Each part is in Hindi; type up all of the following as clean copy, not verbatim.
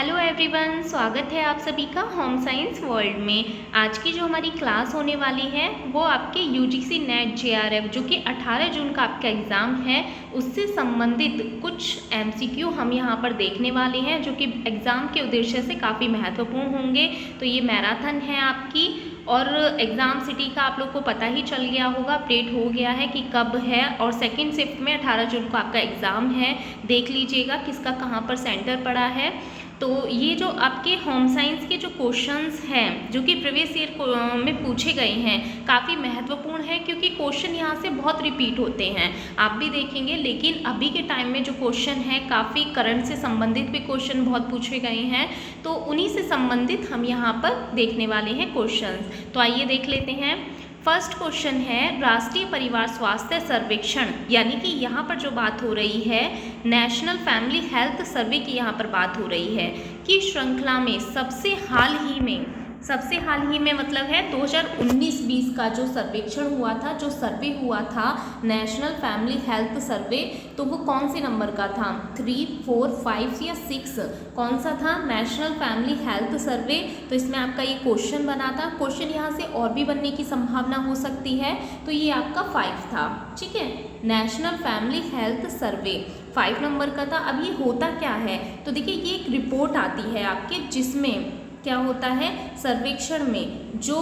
हेलो एवरीवन, स्वागत है आप सभी का होम साइंस वर्ल्ड में। आज की जो हमारी क्लास होने वाली है वो आपके यूजीसी नेट जेआरएफ जो कि 18 जून का आपका एग्ज़ाम है उससे संबंधित कुछ एमसीक्यू हम यहाँ पर देखने वाले हैं जो कि एग्ज़ाम के उद्देश्य से काफ़ी महत्वपूर्ण होंगे। तो ये मैराथन है आपकी और एग्ज़ाम सिटी का आप लोग को पता ही चल गया होगा, अपडेट हो गया है कि कब है और सेकेंड शिफ्ट में 18 जून को आपका एग्ज़ाम है। देख लीजिएगा किसका कहाँ पर सेंटर पड़ा है। तो ये जो आपके होम साइंस के जो क्वेश्चंस हैं जो कि प्रीवियस ईयर में पूछे गए हैं काफ़ी महत्वपूर्ण है क्योंकि क्वेश्चन यहाँ से बहुत रिपीट होते हैं, आप भी देखेंगे। लेकिन अभी के टाइम में जो क्वेश्चन है काफ़ी करंट से संबंधित भी क्वेश्चन बहुत पूछे गए हैं, तो उन्हीं से संबंधित हम यहाँ पर देखने वाले हैं क्वेश्चंस। तो आइए देख लेते हैं। फर्स्ट क्वेश्चन है राष्ट्रीय परिवार स्वास्थ्य सर्वेक्षण, यानी कि यहाँ पर जो बात हो रही है नेशनल फैमिली हेल्थ सर्वे की यहाँ पर बात हो रही है कि श्रृंखला में सबसे हाल ही में मतलब है 2019-20 का जो सर्वेक्षण हुआ था, जो सर्वे हुआ था नेशनल फैमिली हेल्थ सर्वे, तो वो कौन से नंबर का था? 3, 4, 5 या 6 कौन सा था? National family health survey. तो इसमें आपका ये क्वेश्चन बना था। क्वेश्चन यहाँ से और भी बनने की संभावना हो सकती है, तो ये आपका 5 था। ठीक है, national family health survey 5 number का था। अब ये होता क्या है? तो देखिए ये एक रिपोर्ट आती है आपके जिसमें क्या होता है, सर्वेक्षण में जो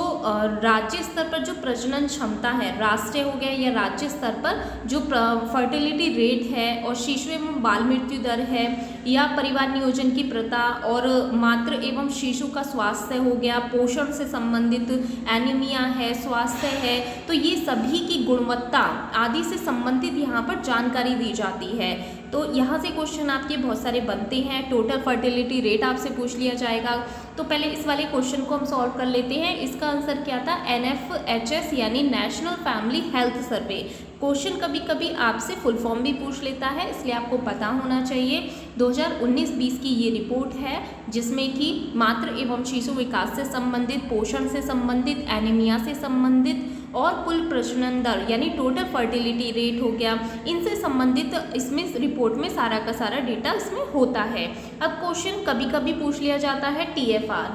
राज्य स्तर पर जो प्रजनन क्षमता है, राष्ट्रीय हो गया या राज्य स्तर पर जो फर्टिलिटी रेट है और शिशु एवं बाल मृत्यु दर है या परिवार नियोजन की प्रथा और मातृ एवं शिशु का स्वास्थ्य हो गया, पोषण से संबंधित एनीमिया है, स्वास्थ्य है, तो ये सभी की गुणवत्ता आदि से संबंधित यहाँ पर जानकारी दी जाती है। तो यहाँ से क्वेश्चन आपके बहुत सारे बनते हैं। टोटल फर्टिलिटी रेट आपसे पूछ लिया जाएगा। तो पहले इस वाले क्वेश्चन को हम सॉल्व कर लेते हैं। इसका आंसर क्या था? NFHS यानी national family health survey. Question कभी कभी आपसे फुल फॉर्म भी पूछ लेता है, इसलिए आपको पता होना चाहिए। 2019-20 की ये रिपोर्ट है जिसमें कि मातृ एवं शिशु विकास से संबंधित, पोषण से संबंधित, एनीमिया से संबंधित और कुल प्रजनन दर यानी टोटल फर्टिलिटी रेट हो गया, इनसे संबंधित इसमें रिपोर्ट में सारा का सारा डेटा इसमें होता है। अब क्वेश्चन कभी कभी पूछ लिया जाता है TFR।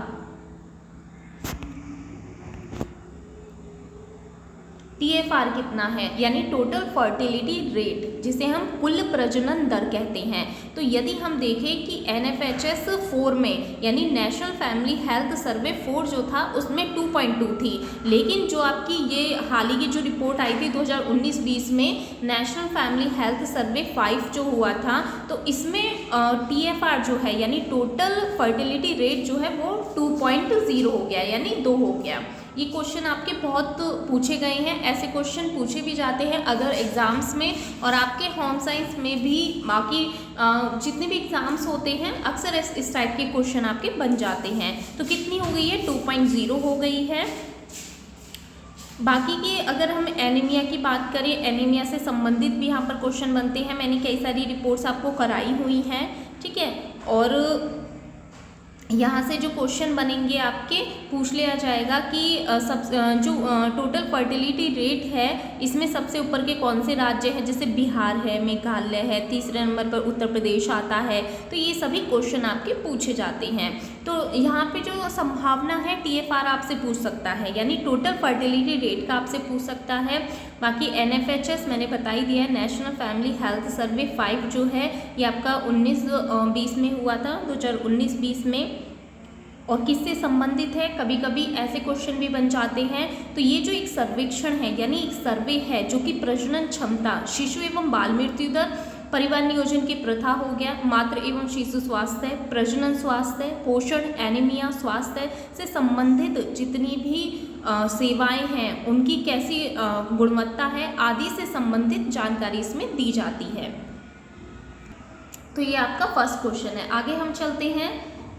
TFR कितना है? यानी टोटल फर्टिलिटी रेट, जिसे हम कुल प्रजनन दर कहते हैं। तो यदि हम देखें कि NFHS 4 में यानी नेशनल फैमिली हेल्थ सर्वे 4 जो था उसमें 2.2 थी, लेकिन जो आपकी ये हाल ही की जो रिपोर्ट आई थी 2019-20 में नेशनल फैमिली हेल्थ सर्वे 5 जो हुआ था, तो इसमें TFR जो है यानी टोटल फर्टिलिटी रेट जो है वो 2.0 हो गया यानी 2 हो गया। ये क्वेश्चन आपके बहुत पूछे गए हैं, ऐसे क्वेश्चन पूछे भी जाते हैं अदर एग्ज़ाम्स में और आपके होम साइंस में भी। बाकी जितने भी एग्ज़ाम्स होते हैं अक्सर इस टाइप के क्वेश्चन आपके बन जाते हैं। तो कितनी हो गई है? 2.0 हो गई है। बाकी के अगर हम एनीमिया की बात करें, एनीमिया से संबंधित भी यहाँ पर क्वेश्चन बनते हैं। मैंने कई सारी रिपोर्ट्स आपको कराई हुई हैं, ठीक है। और यहाँ से जो क्वेश्चन बनेंगे आपके पूछ लिया जाएगा कि जो टोटल फर्टिलिटी रेट है इसमें सबसे ऊपर के कौन से राज्य हैं, जैसे बिहार है, मेघालय है, तीसरे नंबर पर उत्तर प्रदेश आता है। तो ये सभी क्वेश्चन आपके पूछे जाते हैं। तो यहाँ पे जो संभावना है TFR आपसे पूछ सकता है यानी टोटल फर्टिलिटी रेट का आपसे पूछ सकता है। बाकी NFHS मैंने बता ही दिया है, नेशनल फैमिली हेल्थ सर्वे 5 जो है ये आपका 19-20 में हुआ था, 2019-20 में। और किससे संबंधित है? कभी कभी ऐसे क्वेश्चन भी बन जाते हैं। तो ये जो एक सर्वेक्षण है यानी एक सर्वे है जो कि प्रजनन क्षमता, शिशु एवं बाल मृत्यु दर, परिवार नियोजन की प्रथा हो गया, मातृ एवं शिशु स्वास्थ्य, प्रजनन स्वास्थ्य, पोषण, एनीमिया स्वास्थ्य से संबंधित जितनी भी सेवाएं हैं उनकी कैसी गुणवत्ता है आदि से संबंधित जानकारी इसमें दी जाती है। तो ये आपका फर्स्ट क्वेश्चन है। आगे हम चलते हैं।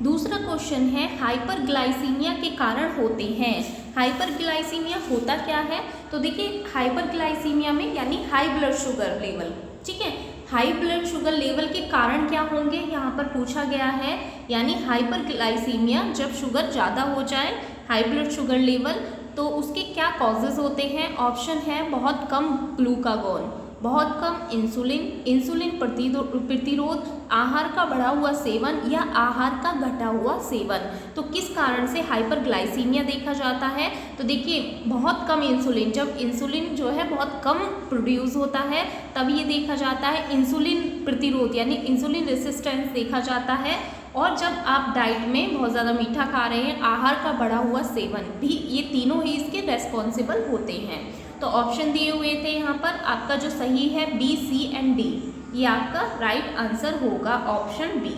दूसरा क्वेश्चन है हाइपरग्लाइसीमिया के कारण होते हैं। हाइपरग्लाइसीमिया होता क्या है? तो देखिए हाइपरग्लाइसीमिया में यानी हाई ब्लड शुगर लेवल, ठीक है, हाई ब्लड शुगर लेवल के कारण क्या होंगे यहाँ पर पूछा गया है। यानी हाइपरग्लाइसीमिया जब शुगर ज़्यादा हो जाए, हाई ब्लड शुगर लेवल, तो उसके क्या कॉजेज़ होते हैं? ऑप्शन है बहुत कम ग्लूकागोन, बहुत कम इंसुलिन प्रतिरोध, आहार का बढ़ा हुआ सेवन या आहार का घटा हुआ सेवन। तो किस कारण से हाइपरग्लाइसीमिया देखा जाता है? तो देखिए बहुत कम इंसुलिन, जब इंसुलिन जो है बहुत कम प्रोड्यूस होता है तब ये देखा जाता है। इंसुलिन प्रतिरोध यानी इंसुलिन रेसिस्टेंस देखा जाता है। और जब आप डाइट में बहुत ज़्यादा मीठा खा रहे हैं, आहार का बढ़ा हुआ सेवन भी, ये तीनों ही इसके रेस्पॉन्सिबल होते हैं। तो ऑप्शन दिए हुए थे यहाँ पर, आपका जो सही है बी, सी एंड डी, ये आपका राइट आंसर होगा ऑप्शन बी।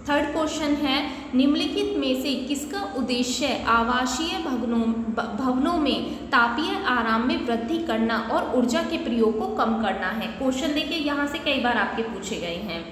थर्ड क्वेश्चन है, निम्नलिखित में से किसका उद्देश्य आवासीय भवनों में तापीय आराम में वृद्धि करना और ऊर्जा के प्रयोग को कम करना है? क्वेश्चन देखिए यहाँ से कई बार आपके पूछे गए हैं।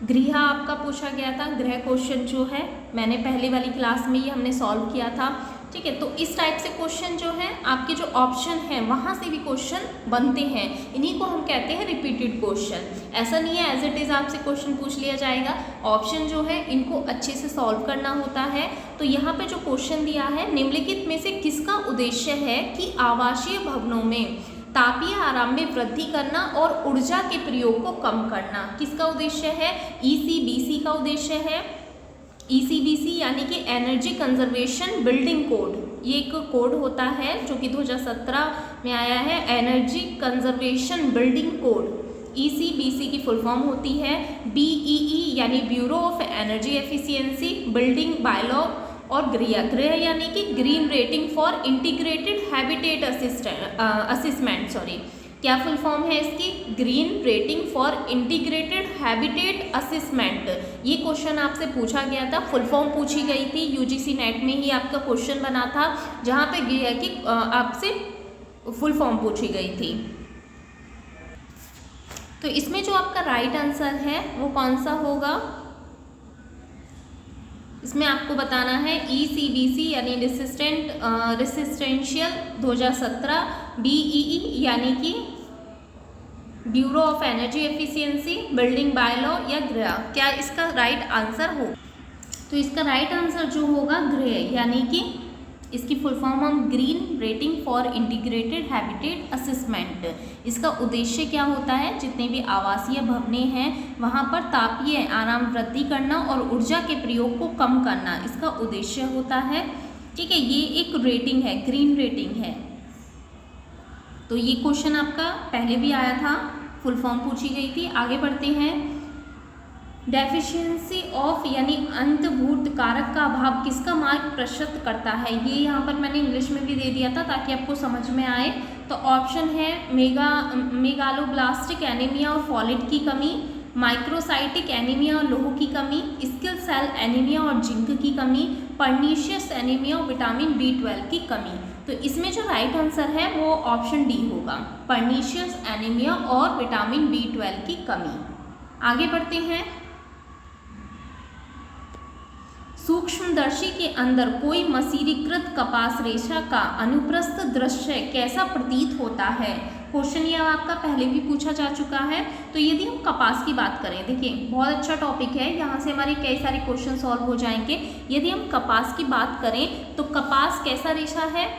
गृह आपका पूछा गया था, गृह क्वेश्चन जो है मैंने पहले वाली क्लास में ये हमने सॉल्व किया था, ठीक है। तो इस टाइप से क्वेश्चन जो है आपके जो ऑप्शन है वहाँ से भी क्वेश्चन बनते हैं, इन्हीं को हम कहते हैं रिपीटेड क्वेश्चन। ऐसा नहीं है एज इट इज़ आपसे क्वेश्चन पूछ लिया जाएगा, ऑप्शन जो है इनको अच्छे से सॉल्व करना होता है। तो यहाँ पे जो क्वेश्चन दिया है, निम्नलिखित में से किसका उद्देश्य है कि आवासीय भवनों में तापीय आराम में वृद्धि करना और ऊर्जा के प्रयोग को कम करना, किसका उद्देश्य है? ECBC का उद्देश्य है। ECBC यानी कि एनर्जी कंजर्वेशन बिल्डिंग कोड, ये एक कोड होता है जो कि 2017 में आया है, energy conservation building code. ECBC की फुल फॉर्म होती है BEE यानी bureau of energy efficiency building bylaw, और गृह यानी कि green rating for integrated habitat assessment, sorry क्या फुल फॉर्म है इसकी? Green rating for integrated habitat assessment. ये क्वेश्चन आपसे पूछा गया था, फुल फॉर्म पूछी गई थी, UGC नेट में ही आपका क्वेश्चन बना था जहाँ पे गृह की आपसे फुल फॉर्म पूछी गई थी। तो इसमें जो आपका राइट आंसर है वो कौन सा होगा? इसमें आपको बताना है ECBC यानी रेसिस्टेंशियल 2017, BEE यानी कि bureau of energy efficiency building bylaw या गृह, क्या इसका राइट आंसर हो? तो इसका राइट आंसर जो होगा गृह, यानी कि इसकी फुल फॉर्म हम green rating for integrated habitat assessment. इसका उद्देश्य क्या होता है? जितने भी आवासीय भवने हैं वहाँ पर तापीय आराम वृद्धि करना और ऊर्जा के प्रयोग को कम करना, इसका उद्देश्य होता है, ठीक है। ये एक रेटिंग है, ग्रीन रेटिंग है। तो ये क्वेश्चन आपका पहले भी आया था, फुल फॉर्म पूछी गई थी। आगे बढ़ते हैं, डेफिशिएंसी ऑफ यानी अंतर्भूत कारक का अभाव किसका मार्ग प्रशस्त करता है? ये यहाँ पर मैंने इंग्लिश में भी दे दिया था ताकि आपको समझ में आए। तो ऑप्शन है मेगालोब्लास्टिक एनीमिया और फॉलेट की कमी, माइक्रोसाइटिक एनीमिया और लोह की कमी, स्किल सेल एनीमिया और जिंक की कमी, पर्नीशियस एनीमिया और विटामिन B12 की कमी। तो इसमें जो राइट आंसर है वो ऑप्शन डी होगा, पर्नीशियस एनीमिया और विटामिन B12 की कमी। आगे बढ़ते हैं, सूक्ष्मदर्शी के अंदर कोई मशीनीकृत कपास रेशा का अनुप्रस्थ दृश्य कैसा प्रतीत होता है? क्वेश्चन ये आपका पहले भी पूछा जा चुका है। तो यदि हम कपास की बात करें, देखिए बहुत अच्छा टॉपिक है, यहाँ से हमारे कई सारे क्वेश्चन सॉल्व हो जाएंगे। यदि हम कपास की बात करें तो कपास कैसा रेशा है?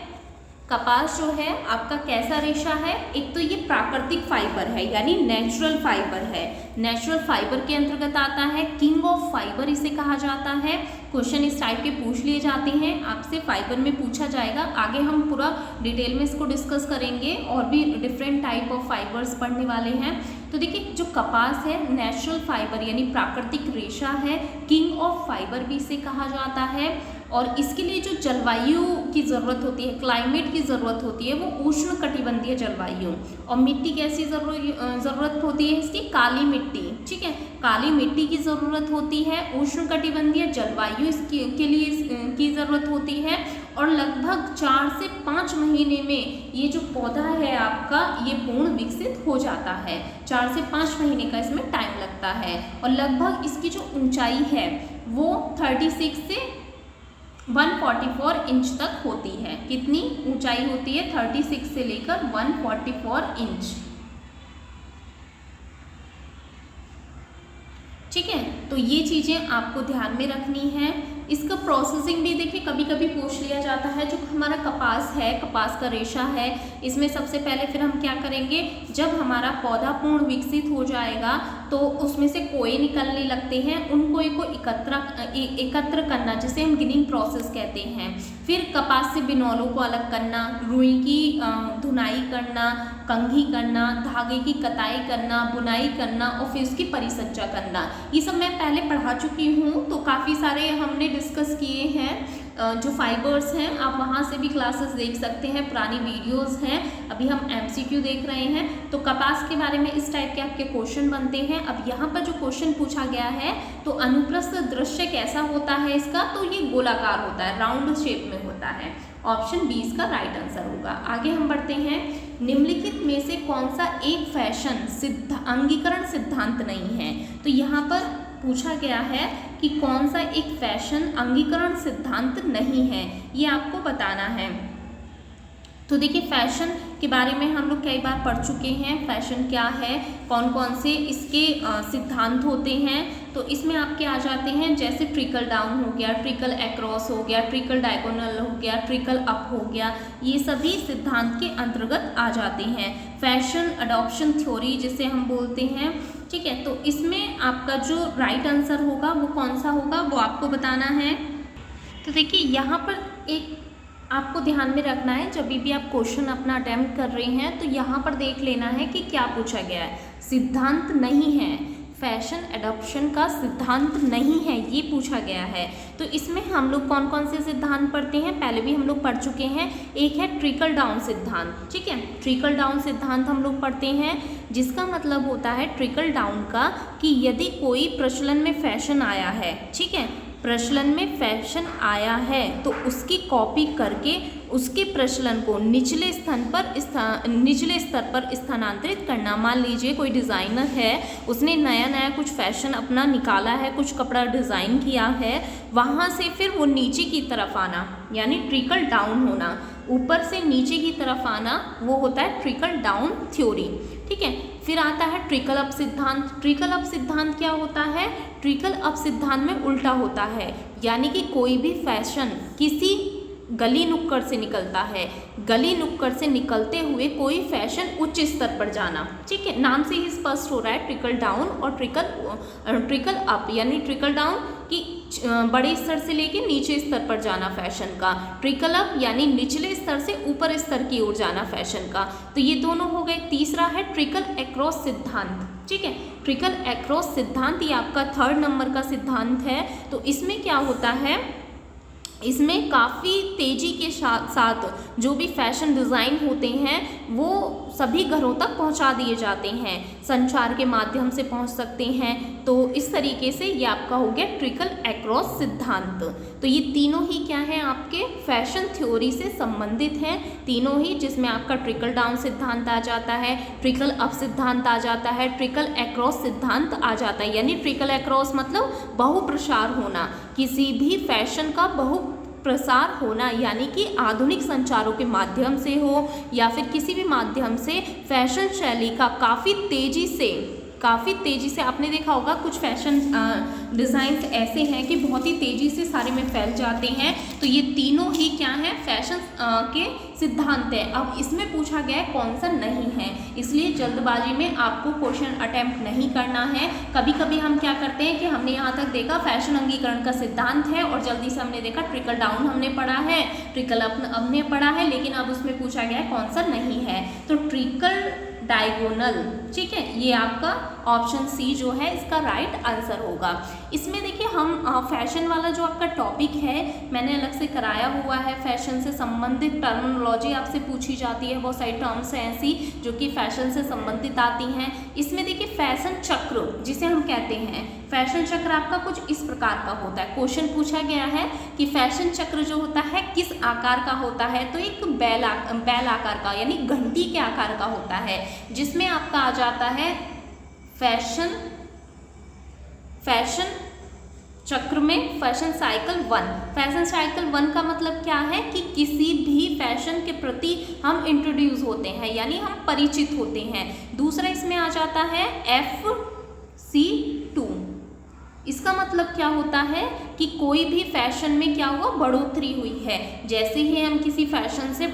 कपास जो है आपका कैसा रेशा है? एक तो ये प्राकृतिक फाइबर है यानी नेचुरल फाइबर है, नेचुरल फाइबर के अंतर्गत आता है, किंग ऑफ फाइबर इसे कहा जाता है। क्वेश्चन इस टाइप के पूछ लिए जाते हैं, आपसे फाइबर में पूछा जाएगा। आगे हम पूरा डिटेल में इसको डिस्कस करेंगे और भी डिफरेंट टाइप ऑफ फाइबर्स पढ़ने वाले हैं। तो देखिए जो कपास है नेचुरल फाइबर यानी प्राकृतिक रेशा है, किंग ऑफ फाइबर भी इसे कहा जाता है। और इसके लिए जो जलवायु की ज़रूरत होती है, क्लाइमेट की ज़रूरत होती है, वो उष्ण कटिबंधीय जलवायु। और मिट्टी कैसी ज़रूरत होती है इसकी? काली मिट्टी, ठीक है, काली मिट्टी की ज़रूरत होती है। उष्ण कटिबंधीय जलवायु इसके लिए की ज़रूरत होती है। और लगभग 4 से 5 महीने में ये जो पौधा है आपका ये पूर्ण विकसित हो जाता है। 4 से 5 महीने का इसमें टाइम लगता है। और लगभग इसकी जो ऊंचाई है वो 36 से 144 इंच तक होती है। कितनी ऊंचाई होती है? 36 से लेकर 144 इंच, ठीक है। तो ये चीज़ें आपको ध्यान में रखनी है। इसका प्रोसेसिंग भी देखिए कभी कभी पूछ लिया जाता है। जो हमारा कपास है, कपास का रेशा है, इसमें सबसे पहले फिर हम क्या करेंगे, जब हमारा पौधा पूर्ण विकसित हो जाएगा तो उसमें से कोए निकलने लगते हैं, उन कोए को एकत्र करना, जिसे हम गिनिंग प्रोसेस कहते हैं। फिर कपास से बिनौलों को अलग करना, रुई की धुनाई करना, कंघी करना, धागे की कताई करना, बुनाई करना और फिर उसकी परिसज्जा करना। ये सब मैं पहले पढ़ा चुकी हूँ, तो काफ़ी सारे हमने डिस्कस किए हैं। जो फाइबर्स हैं आप वहाँ से भी क्लासेस देख सकते हैं, पुरानी वीडियोस हैं। अभी हम MCQ देख रहे हैं। तो कपास के बारे में इस टाइप के आपके क्वेश्चन बनते हैं। अब यहाँ पर जो क्वेश्चन पूछा गया है, तो अनुप्रस्थ दृश्य कैसा होता है इसका, तो ये गोलाकार होता है, राउंड शेप में होता है। ऑप्शन बी इसका राइट आंसर होगा। आगे हम बढ़ते हैं। निम्नलिखित में से कौन सा एक फैशन अंगीकरण सिद्धांत नहीं है। तो यहाँ पर पूछा गया है कि कौन सा एक फैशन अंगीकरण सिद्धांत नहीं है, ये आपको बताना है। तो देखिए फैशन के बारे में हम लोग कई बार पढ़ चुके हैं। फैशन क्या है, कौन कौन से इसके सिद्धांत होते हैं। तो इसमें आपके आ जाते हैं, जैसे ट्रिकल डाउन हो गया, ट्रिकल अक्रॉस हो गया, ट्रिकल डायगोनल हो गया, ट्रिकल अप हो गया, ये सभी सिद्धांत के अंतर्गत आ जाते हैं। फैशन अडॉप्शन थ्योरी जिसे हम बोलते हैं, ठीक है। तो इसमें आपका जो राइट आंसर होगा वो कौन सा होगा, वो आपको बताना है। तो देखिए यहाँ पर एक आपको ध्यान में रखना है, जब भी आप क्वेश्चन अपना अटेम्प्ट कर रहे हैं तो यहाँ पर देख लेना है कि क्या पूछा गया है। सिद्धांत नहीं है, फैशन एडॉप्शन का सिद्धांत नहीं है, ये पूछा गया है। तो इसमें हम लोग कौन कौन से सिद्धांत पढ़ते हैं, पहले भी हम लोग पढ़ चुके हैं। एक है ट्रिकल डाउन सिद्धांत, ठीक है। ट्रिकल डाउन सिद्धांत हम लोग पढ़ते हैं, जिसका मतलब होता है ट्रिकल डाउन का, कि यदि कोई प्रचलन में फैशन आया है, ठीक है, प्रचलन में फैशन आया है तो उसकी कॉपी करके उसके प्रचलन को निचले स्तर पर स्थानांतरित करना। मान लीजिए कोई डिज़ाइनर है, उसने नया नया कुछ फैशन अपना निकाला है, कुछ कपड़ा डिज़ाइन किया है, वहाँ से फिर वो नीचे की तरफ आना, यानी ट्रिकल डाउन होना, ऊपर से नीचे की तरफ आना, वो होता है ट्रिकल डाउन थ्योरी, ठीक है। फिर आता है ट्रिकल अप सिद्धांत। ट्रिकल अप सिद्धांत क्या होता है, ट्रिकल अप सिद्धांत में उल्टा होता है, यानी कि कोई भी फैशन किसी गली नुक्कड़ से निकलता है, गली नुक्कड़ से निकलते हुए कोई फैशन उच्च स्तर पर जाना, ठीक है। नाम से ही स्पष्ट हो रहा है ट्रिकल डाउन और ट्रिकल अप, यानी ट्रिकल डाउन कि बड़े स्तर से लेके नीचे स्तर पर जाना फैशन का, ट्रिकल अप यानी निचले स्तर से ऊपर स्तर की ओर जाना फैशन का। तो ये दोनों हो गए। तीसरा है ट्रिकल अक्रॉस सिद्धांत, ठीक है। ट्रिकल अक्रॉस सिद्धांत ये आपका 3rd नंबर का सिद्धांत है। तो इसमें क्या होता है, इसमें काफ़ी तेज़ी के साथ जो भी फैशन डिज़ाइन होते हैं वो सभी घरों तक पहुंचा दिए जाते हैं, संचार के माध्यम से पहुंच सकते हैं। तो इस तरीके से ये आपका हो गया ट्रिकल अक्रॉस सिद्धांत। तो ये तीनों ही क्या हैं, आपके फैशन थ्योरी से संबंधित हैं, तीनों ही, जिसमें आपका ट्रिकल डाउन सिद्धांत आ जाता है, ट्रिकल अप सिद्धांत आ जाता है, ट्रिकल अक्रॉस सिद्धांत आ जाता है। यानी ट्रिकल अक्रॉस मतलब बहुप्रसार होना, किसी भी फैशन का प्रसार होना, यानी कि आधुनिक संचारों के माध्यम से हो या फिर किसी भी माध्यम से फैशन शैली का काफ़ी तेज़ी से आपने देखा होगा कुछ फैशन डिज़ाइंस ऐसे हैं कि बहुत ही तेज़ी से सारे में फैल जाते हैं। तो ये तीनों ही क्या हैं, फैशन के सिद्धांत है। अब इसमें पूछा गया है कौन सा नहीं है, इसलिए जल्दबाजी में आपको क्वेश्चन अटेम्प्ट नहीं करना है। कभी कभी हम क्या करते हैं कि हमने यहाँ तक देखा फैशन अंगीकरण का सिद्धांत है और जल्दी से हमने देखा ट्रिकल डाउन हमने पढ़ा है, ट्रिकल अप हमने पढ़ा है, लेकिन अब उसमें पूछा गया है कौन सा नहीं है। तो ट्रिकल डायगोनल, ठीक है, ये आपका ऑप्शन सी जो है इसका राइट आंसर होगा। इसमें देखिए हम फैशन वाला जो आपका टॉपिक है मैंने अलग से कराया हुआ है। फैशन से संबंधित टर्मिनोलॉजी आपसे पूछी जाती है, बहुत सारी टर्म्स हैं ऐसी जो कि फैशन से संबंधित आती हैं। इसमें देखिए फैशन चक्र जिसे हम कहते हैं, फैशन चक्र आपका कुछ इस प्रकार का होता है। क्वेश्चन पूछा गया है कि फैशन चक्र जो होता है किस आकार का होता है, तो एक बैल आकार का, यानी घंटी के आकार का होता है, जिसमें आपका आ जाता है फैशन चक्र में फैशन साइकिल 1। फैशन साइकिल 1 का मतलब क्या है कि किसी भी फैशन के प्रति हम इंट्रोड्यूस होते हैं, यानी हम परिचित होते हैं। दूसरा इसमें आ जाता है FC2, इसका मतलब क्या होता है कि कोई भी फैशन में क्या हुआ, बढ़ोतरी हुई है। जैसे ही हम किसी फैशन से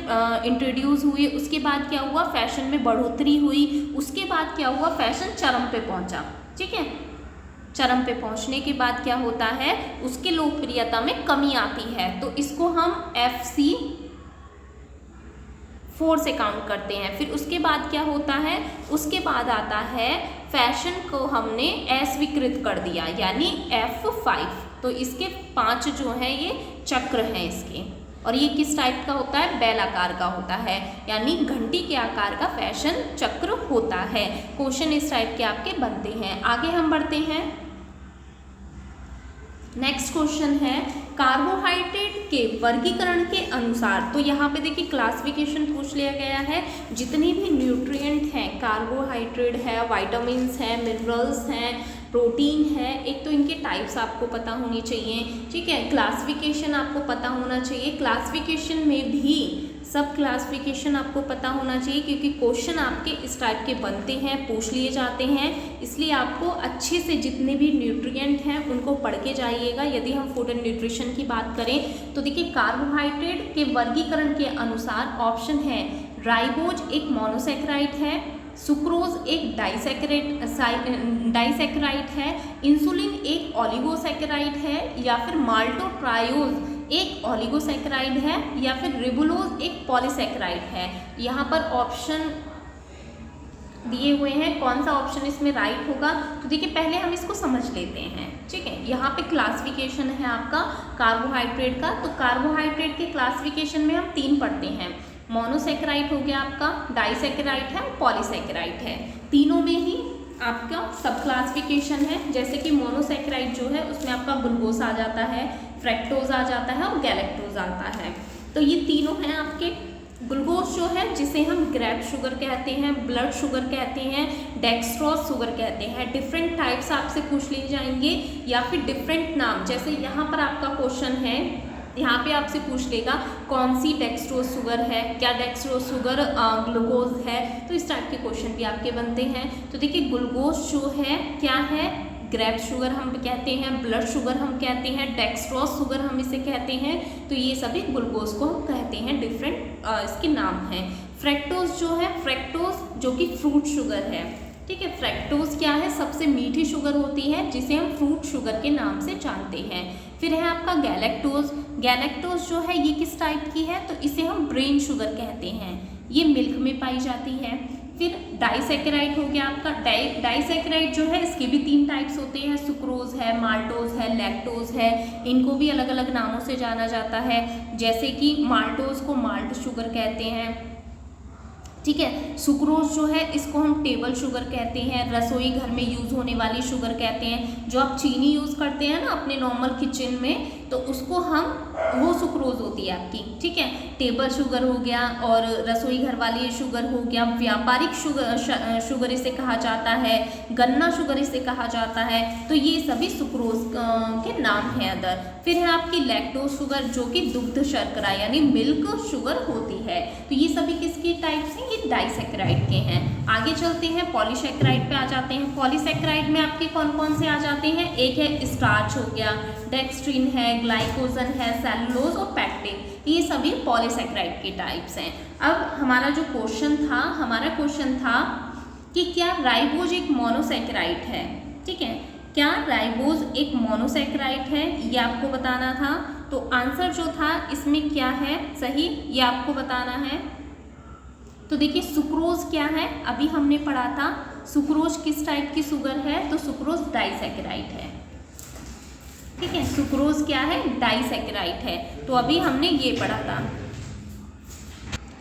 इंट्रोड्यूस हुए, उसके बाद क्या हुआ, फैशन में बढ़ोतरी हुई, उसके बाद क्या हुआ, फैशन चरम पे पहुंचा। ठीक है, चरम पे पहुंचने के बाद क्या होता है, उसकी लोकप्रियता में कमी आती है। तो इसको हम FC4 से काउंट करते हैं। फिर उसके बाद क्या होता है, उसके बाद आता है फैशन को हमने अस्वीकृत कर दिया, यानी F5। तो इसके 5 जो हैं ये चक्र हैं इसके, और ये किस टाइप का होता है, बेल आकार का होता है, यानी घंटी के आकार का फैशन चक्र होता है। क्वेश्चन इस टाइप के आपके बनते हैं। आगे हम बढ़ते हैं। नेक्स्ट क्वेश्चन है कार्बोहाइड्रेट के वर्गीकरण के अनुसार। तो यहाँ पे देखिए क्लासिफिकेशन पूछ लिया गया है। जितने भी न्यूट्रिएंट हैं, कार्बोहाइड्रेट है, विटामिन्स हैं, मिनरल्स हैं, प्रोटीन है, एक तो इनके टाइप्स आपको पता होनी चाहिए। ठीक है, क्लासिफिकेशन आपको पता होना चाहिए। क्लासिफिकेशन में भी सब क्लासिफिकेशन आपको पता होना चाहिए, क्योंकि क्वेश्चन आपके इस टाइप के बनते हैं, पूछ लिए जाते हैं। इसलिए आपको अच्छे से जितने भी न्यूट्रिएंट हैं उनको पढ़ के जाइएगा। यदि हम फूड एंड न्यूट्रिशन की बात करें तो देखिए कार्बोहाइड्रेट के वर्गीकरण के अनुसार ऑप्शन है, राइबोज एक मोनोसैकेराइड है, सुक्रोज एक डाइसैकेराइड है, इंसुलिन एक ओलिगोसैकेराइड है, या फिर माल्टोट्रायोज एक ओलिगोसैकेराइड है, या फिर रिबुलोज एक पॉलीसैकेराइड है। यहाँ पर ऑप्शन दिए हुए हैं, कौन सा ऑप्शन इसमें राइट होगा। तो देखिए पहले हम इसको समझ लेते हैं। ठीक है, यहाँ पे क्लासिफिकेशन है आपका कार्बोहाइड्रेट का। तो कार्बोहाइड्रेट के क्लासिफिकेशन में हम 3 पढ़ते हैं, मोनोसैकेराइड हो गया आपका, डाइसैकेराइड है और पॉलीसैकेराइड है। तीनों में ही आपका सब क्लासिफिकेशन है। जैसे कि मोनोसैकेराइड जो है उसमें आपका ग्लूकोज आ जाता है, फ्रैक्टोज आ जाता है और गैलेक्टोज आता है। तो ये तीनों हैं आपके। ग्लूकोज जो है जिसे हम ग्रेप शुगर कहते हैं, ब्लड शुगर कहते हैं, डेक्सट्रोज शुगर कहते हैं। डिफरेंट टाइप्स आपसे पूछ लिए जाएंगे या फिर डिफरेंट नाम। जैसे यहाँ पर आपका क्वेश्चन है, यहाँ पे आपसे पूछ लेगा कौन सी डेक्सट्रोज शुगर है, क्या डेक्सट्रोज शुगर ग्लूकोज है। तो इस टाइप के क्वेश्चन भी आपके बनते हैं। तो देखिए ग्लूकोज जो है क्या है, ग्रेप शुगर हम कहते हैं, ब्लड शुगर हम कहते हैं, डेक्सट्रोज शुगर हम इसे कहते हैं। तो ये सभी ग्लूकोज को हम कहते हैं, डिफरेंट इसके नाम हैं। फ्रैक्टोज जो है, फ्रैक्टोज जो कि फ्रूट शुगर है। ठीक है, फ्रैक्टोज क्या है, सबसे मीठी शुगर होती है जिसे हम फ्रूट शुगर के नाम से जानते हैं। फिर है आपका गैलेक्टोज। गैलेक्टोज जो है ये किस टाइप की है, तो इसे हम ब्रेन शुगर कहते हैं, ये मिल्क में पाई जाती है। फिर डाइसैकेराइड हो गया आपका। डाइसैकेराइड जो है इसके भी 3 टाइप्स होते हैं, सुक्रोज है, माल्टोज है, लैक्टोज है। इनको भी अलग अलग नामों से जाना जाता है। जैसे कि माल्टोज को माल्ट शुगर कहते हैं। ठीक है, सुक्रोज जो है इसको हम टेबल शुगर कहते हैं, रसोई घर में यूज़ होने वाली शुगर कहते हैं। जो आप चीनी यूज़ करते हैं ना अपने नॉर्मल किचन में, तो उसको हम, वो सुक्रोज होती है आपकी। ठीक है, टेबल शुगर हो गया और रसोई घर वाली शुगर हो गया। व्यापारिक शुगर इसे कहा जाता है, गन्ना शुगर इसे कहा जाता है। तो ये सभी सुक्रोज के नाम हैं अदर। फिर है आपकी लैक्टोज शुगर जो कि दुग्ध शर्करा यानी मिल्क शुगर होती है। तो ये सभी किसकी टाइप्स हैं, ये डाइसैकेराइड के हैं। आगे चलते हैं, पॉलीसैकेराइड पे आ जाते हैं। पॉलीसैकेराइड में आपके कौन कौन से आ जाते हैं, एक है स्टार्च हो गया, डेक्स्ट्रीन है, ग्लाइकोजन है, सेलुलोज और पैक्टिन। ये सभी पॉलीसैकेराइड के टाइप्स हैं। अब हमारा जो क्वेश्चन था कि क्या राइबोज एक मोनोसैकेराइड है। ठीक है, क्या राइबोज एक मोनोसैकेराइड है, ये आपको बताना था। तो आंसर जो था इसमें क्या है सही, ये आपको बताना है। तो देखिए सुक्रोज क्या है, अभी हमने पढ़ा था सुक्रोज किस टाइप की शुगर है, तो सुक्रोज डाइसैकेराइड है। ठीक है, सुक्रोज क्या है, डाइसैकेराइड है। तो अभी हमने ये पढ़ा था।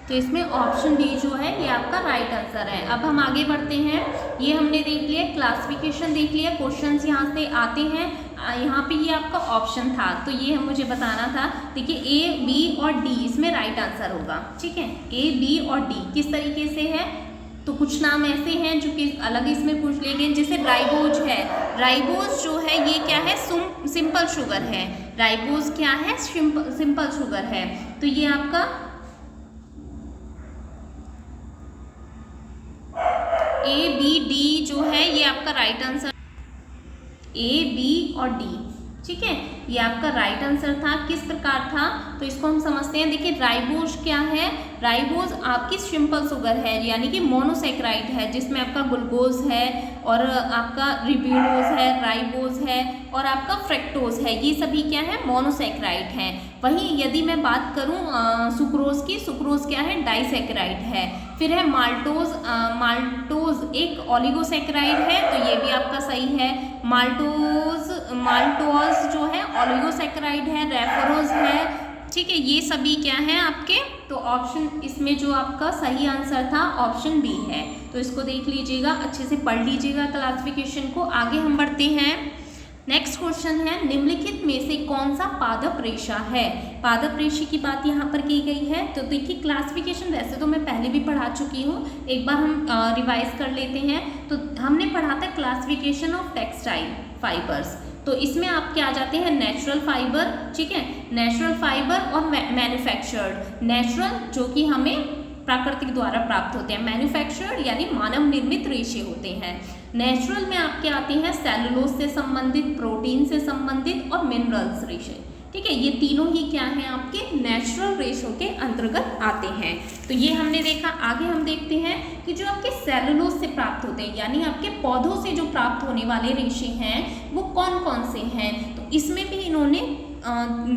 तो इसमें ऑप्शन डी जो है ये आपका राइट आंसर है। अब हम आगे बढ़ते हैं। ये हमने देख लिया, क्लासिफिकेशन देख लिया, क्वेश्चंस यहाँ से आते हैं। यहाँ पे ये आपका ऑप्शन था, तो ये मुझे बताना था। देखिए ए, बी और डी इसमें राइट आंसर होगा। ठीक है, ए, बी और डी किस तरीके से है, तो कुछ नाम ऐसे हैं जो कि अलग इसमें पूछ लिए गए। जैसे राइबोज है, राइबोज जो है ये क्या है, सिंपल शुगर है। राइबोज क्या है, सिंपल शुगर है। तो ये आपका ए, बी, डी जो है ये आपका राइट आंसर। ए, बी और डी। ठीक है, ये आपका राइट आंसर था। किस प्रकार था तो इसको हम समझते हैं। देखिए राइबोज क्या है, राइबोज आपकी सिंपल शुगर है यानी कि मोनोसैकेराइड है, जिसमें आपका ग्लूकोज है और आपका रिब्यूलोज है, राइबोज है और आपका फ्रैक्टोज है, ये सभी क्या है मोनोसैकेराइड हैं। वहीं यदि मैं बात करूं सुक्रोज की, सुक्रोज क्या है डाइसैकेराइड है। फिर है माल्टोज, माल्टोज एक ओलिगोसैकेराइड है, तो ये भी आपका सही है। माल्टोज जो है ओलिगोसैकेराइड है, रेफरोज है। ठीक है, ये सभी क्या हैं आपके, तो ऑप्शन इसमें जो आपका सही आंसर था ऑप्शन बी है। तो इसको देख लीजिएगा, अच्छे से पढ़ लीजिएगा क्लासिफिकेशन को। आगे हम बढ़ते हैं। नेक्स्ट क्वेश्चन है, निम्नलिखित में से कौन सा पादप रेशा है। पादप रेशे की बात यहाँ पर की गई है। तो देखिए क्लासिफिकेशन वैसे तो मैं पहले भी पढ़ा चुकी हूँ, एक बार हम रिवाइज कर लेते हैं। तो हमने पढ़ा था क्लासिफिकेशन ऑफ टेक्सटाइल फाइबर्स, तो इसमें आपके आ जाते हैं नेचुरल फाइबर। ठीक है, नेचुरल फाइबर और मैन्युफैक्चर्ड। नेचुरल जो कि हमें प्राकृतिक द्वारा प्राप्त होते हैं, मैन्युफैक्चर्ड यानी मानव निर्मित रेशे होते हैं। नेचुरल में आपके आते हैं सेलुलोज से संबंधित, प्रोटीन से संबंधित और मिनरल्स रेशे। ठीक है, ये तीनों ही क्या हैं आपके नेचुरल रेशों के अंतर्गत आते हैं। तो ये हमने देखा। आगे हम देखते हैं कि जो आपके सेलुलोज से प्राप्त होते हैं यानी आपके पौधों से जो प्राप्त होने वाले रेशे हैं वो कौन कौन से हैं। तो इसमें भी इन्होंने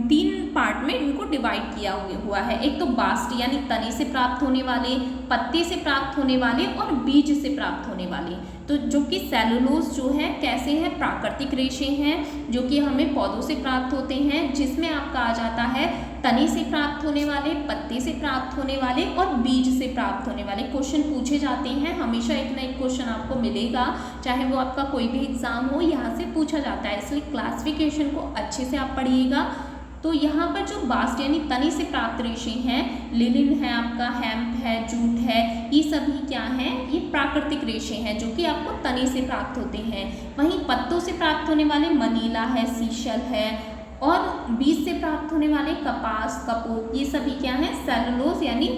3 पार्ट में इनको डिवाइड किया हुआ है। एक तो बास्ट यानी तने से प्राप्त होने वाले, पत्ते से प्राप्त होने वाले और बीज से प्राप्त होने वाले। तो जो कि सेलुलोज जो है कैसे हैं, प्राकृतिक रेशे हैं जो कि हमें पौधों से प्राप्त होते हैं, जिसमें आपका आ जाता है तने से प्राप्त होने वाले, पत्ते से प्राप्त होने वाले और बीज से प्राप्त होने वाले। क्वेश्चन पूछे जाते हैं, हमेशा एक ना एक क्वेश्चन आपको मिलेगा, चाहे वो आपका कोई भी एग्जाम हो, यहाँ से पूछा जाता है, इसलिए क्लासिफिकेशन को अच्छे से आप पढ़िएगा। तो यहाँ पर जो बास्ट यानी तने से प्राप्त रेशे हैं, लिनिन है आपका, हेम्प है, जूट है, ये सभी क्या हैं, ये प्राकृतिक रेशे हैं जो कि आपको तने से प्राप्त होते हैं। वहीं पत्तों से प्राप्त होने वाले मनीला है, सीशल है और बीज से प्राप्त होने वाले कपास, कपूर, ये सभी क्या हैं सेलुलोज यानी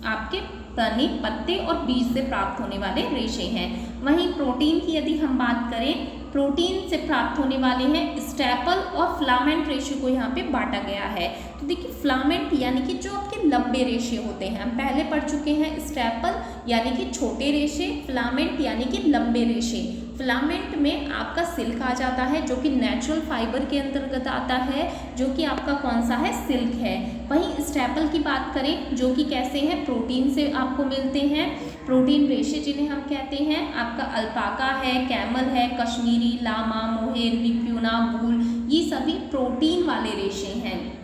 आपके तने, पत्ते और बीज से प्राप्त होने वाले रेशे हैं। वहीं प्रोटीन की यदि हम बात करें, प्रोटीन से प्राप्त होने वाले हैं स्टैपल और फिलामेंट रेशे को यहाँ पे बांटा गया है। तो देखिए फिलामेंट यानी कि जो आपके लंबे रेशे होते हैं, हम पहले पढ़ चुके हैं। स्टैपल यानी कि छोटे रेशे, फिलामेंट यानी कि लंबे रेशे। फिलामेंट में आपका सिल्क आ जाता है जो कि नेचुरल फाइबर के अंतर्गत आता है, जो कि आपका कौन सा है, सिल्क है। वहीं स्टैपल की बात करें जो कि कैसे हैं, प्रोटीन से आपको मिलते हैं। प्रोटीन रेशे जिन्हें हम कहते हैं आपका अल्पाका है, कैमल है, कश्मीरी, लामा, मोहेर, विप्यूना, वूल, ये सभी प्रोटीन वाले रेशे हैं।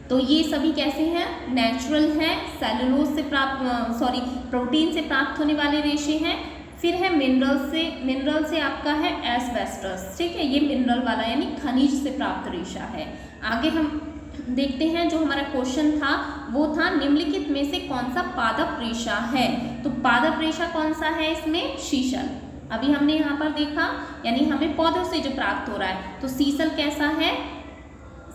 तो ये सभी कैसे हैं, नेचुरल हैं, सेलुलोज से प्राप्त प्रोटीन से प्राप्त होने वाले रेशे हैं। फिर है मिनरल से आपका है एस्बेस्टस। ठीक है, ये मिनरल वाला यानी खनिज से प्राप्त रेशा है। आगे हम देखते हैं, जो हमारा क्वेश्चन था वो था निम्नलिखित में से कौन सा पादप रेशा है। तो पादप रेशा कौन सा है इसमें, शीशल। अभी हमने यहाँ पर देखा यानी हमें पौधों से जो प्राप्त हो रहा है, तो सीसल कैसा है,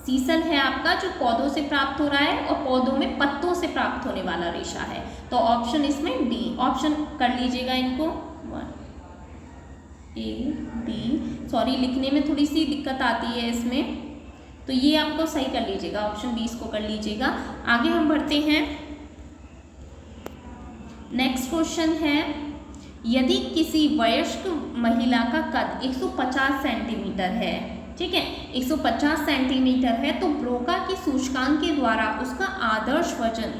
सीसल है आपका जो पौधों से प्राप्त हो रहा है और पौधों में पत्तों से प्राप्त होने वाला रेशा है। तो ऑप्शन इसमें डी, ऑप्शन कर लीजिएगा इनको, ए बी, सॉरी लिखने में थोड़ी सी दिक्कत आती है इसमें, तो ये आपको सही कर लीजिएगा, ऑप्शन 20 को कर लीजिएगा। आगे हम बढ़ते हैं। नेक्स्ट क्वेश्चन है, यदि किसी वयस्क महिला का कद 150 सेंटीमीटर है, ठीक है, 150 सेंटीमीटर है, तो ब्रोका की सूचकांक के द्वारा उसका आदर्श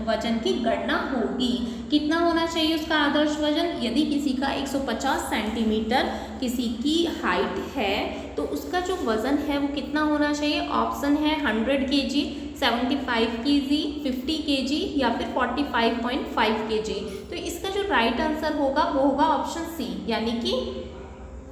वजन की गणना होगी। कितना होना चाहिए उसका आदर्श वजन, यदि किसी का 150 सेंटीमीटर किसी की हाइट है तो उसका जो वज़न है वो कितना होना चाहिए। ऑप्शन है 100 kg, 75 kg, 50 kg या फिर 45.5 kg। तो इसका जो राइट आंसर होगा वो होगा ऑप्शन सी, यानी कि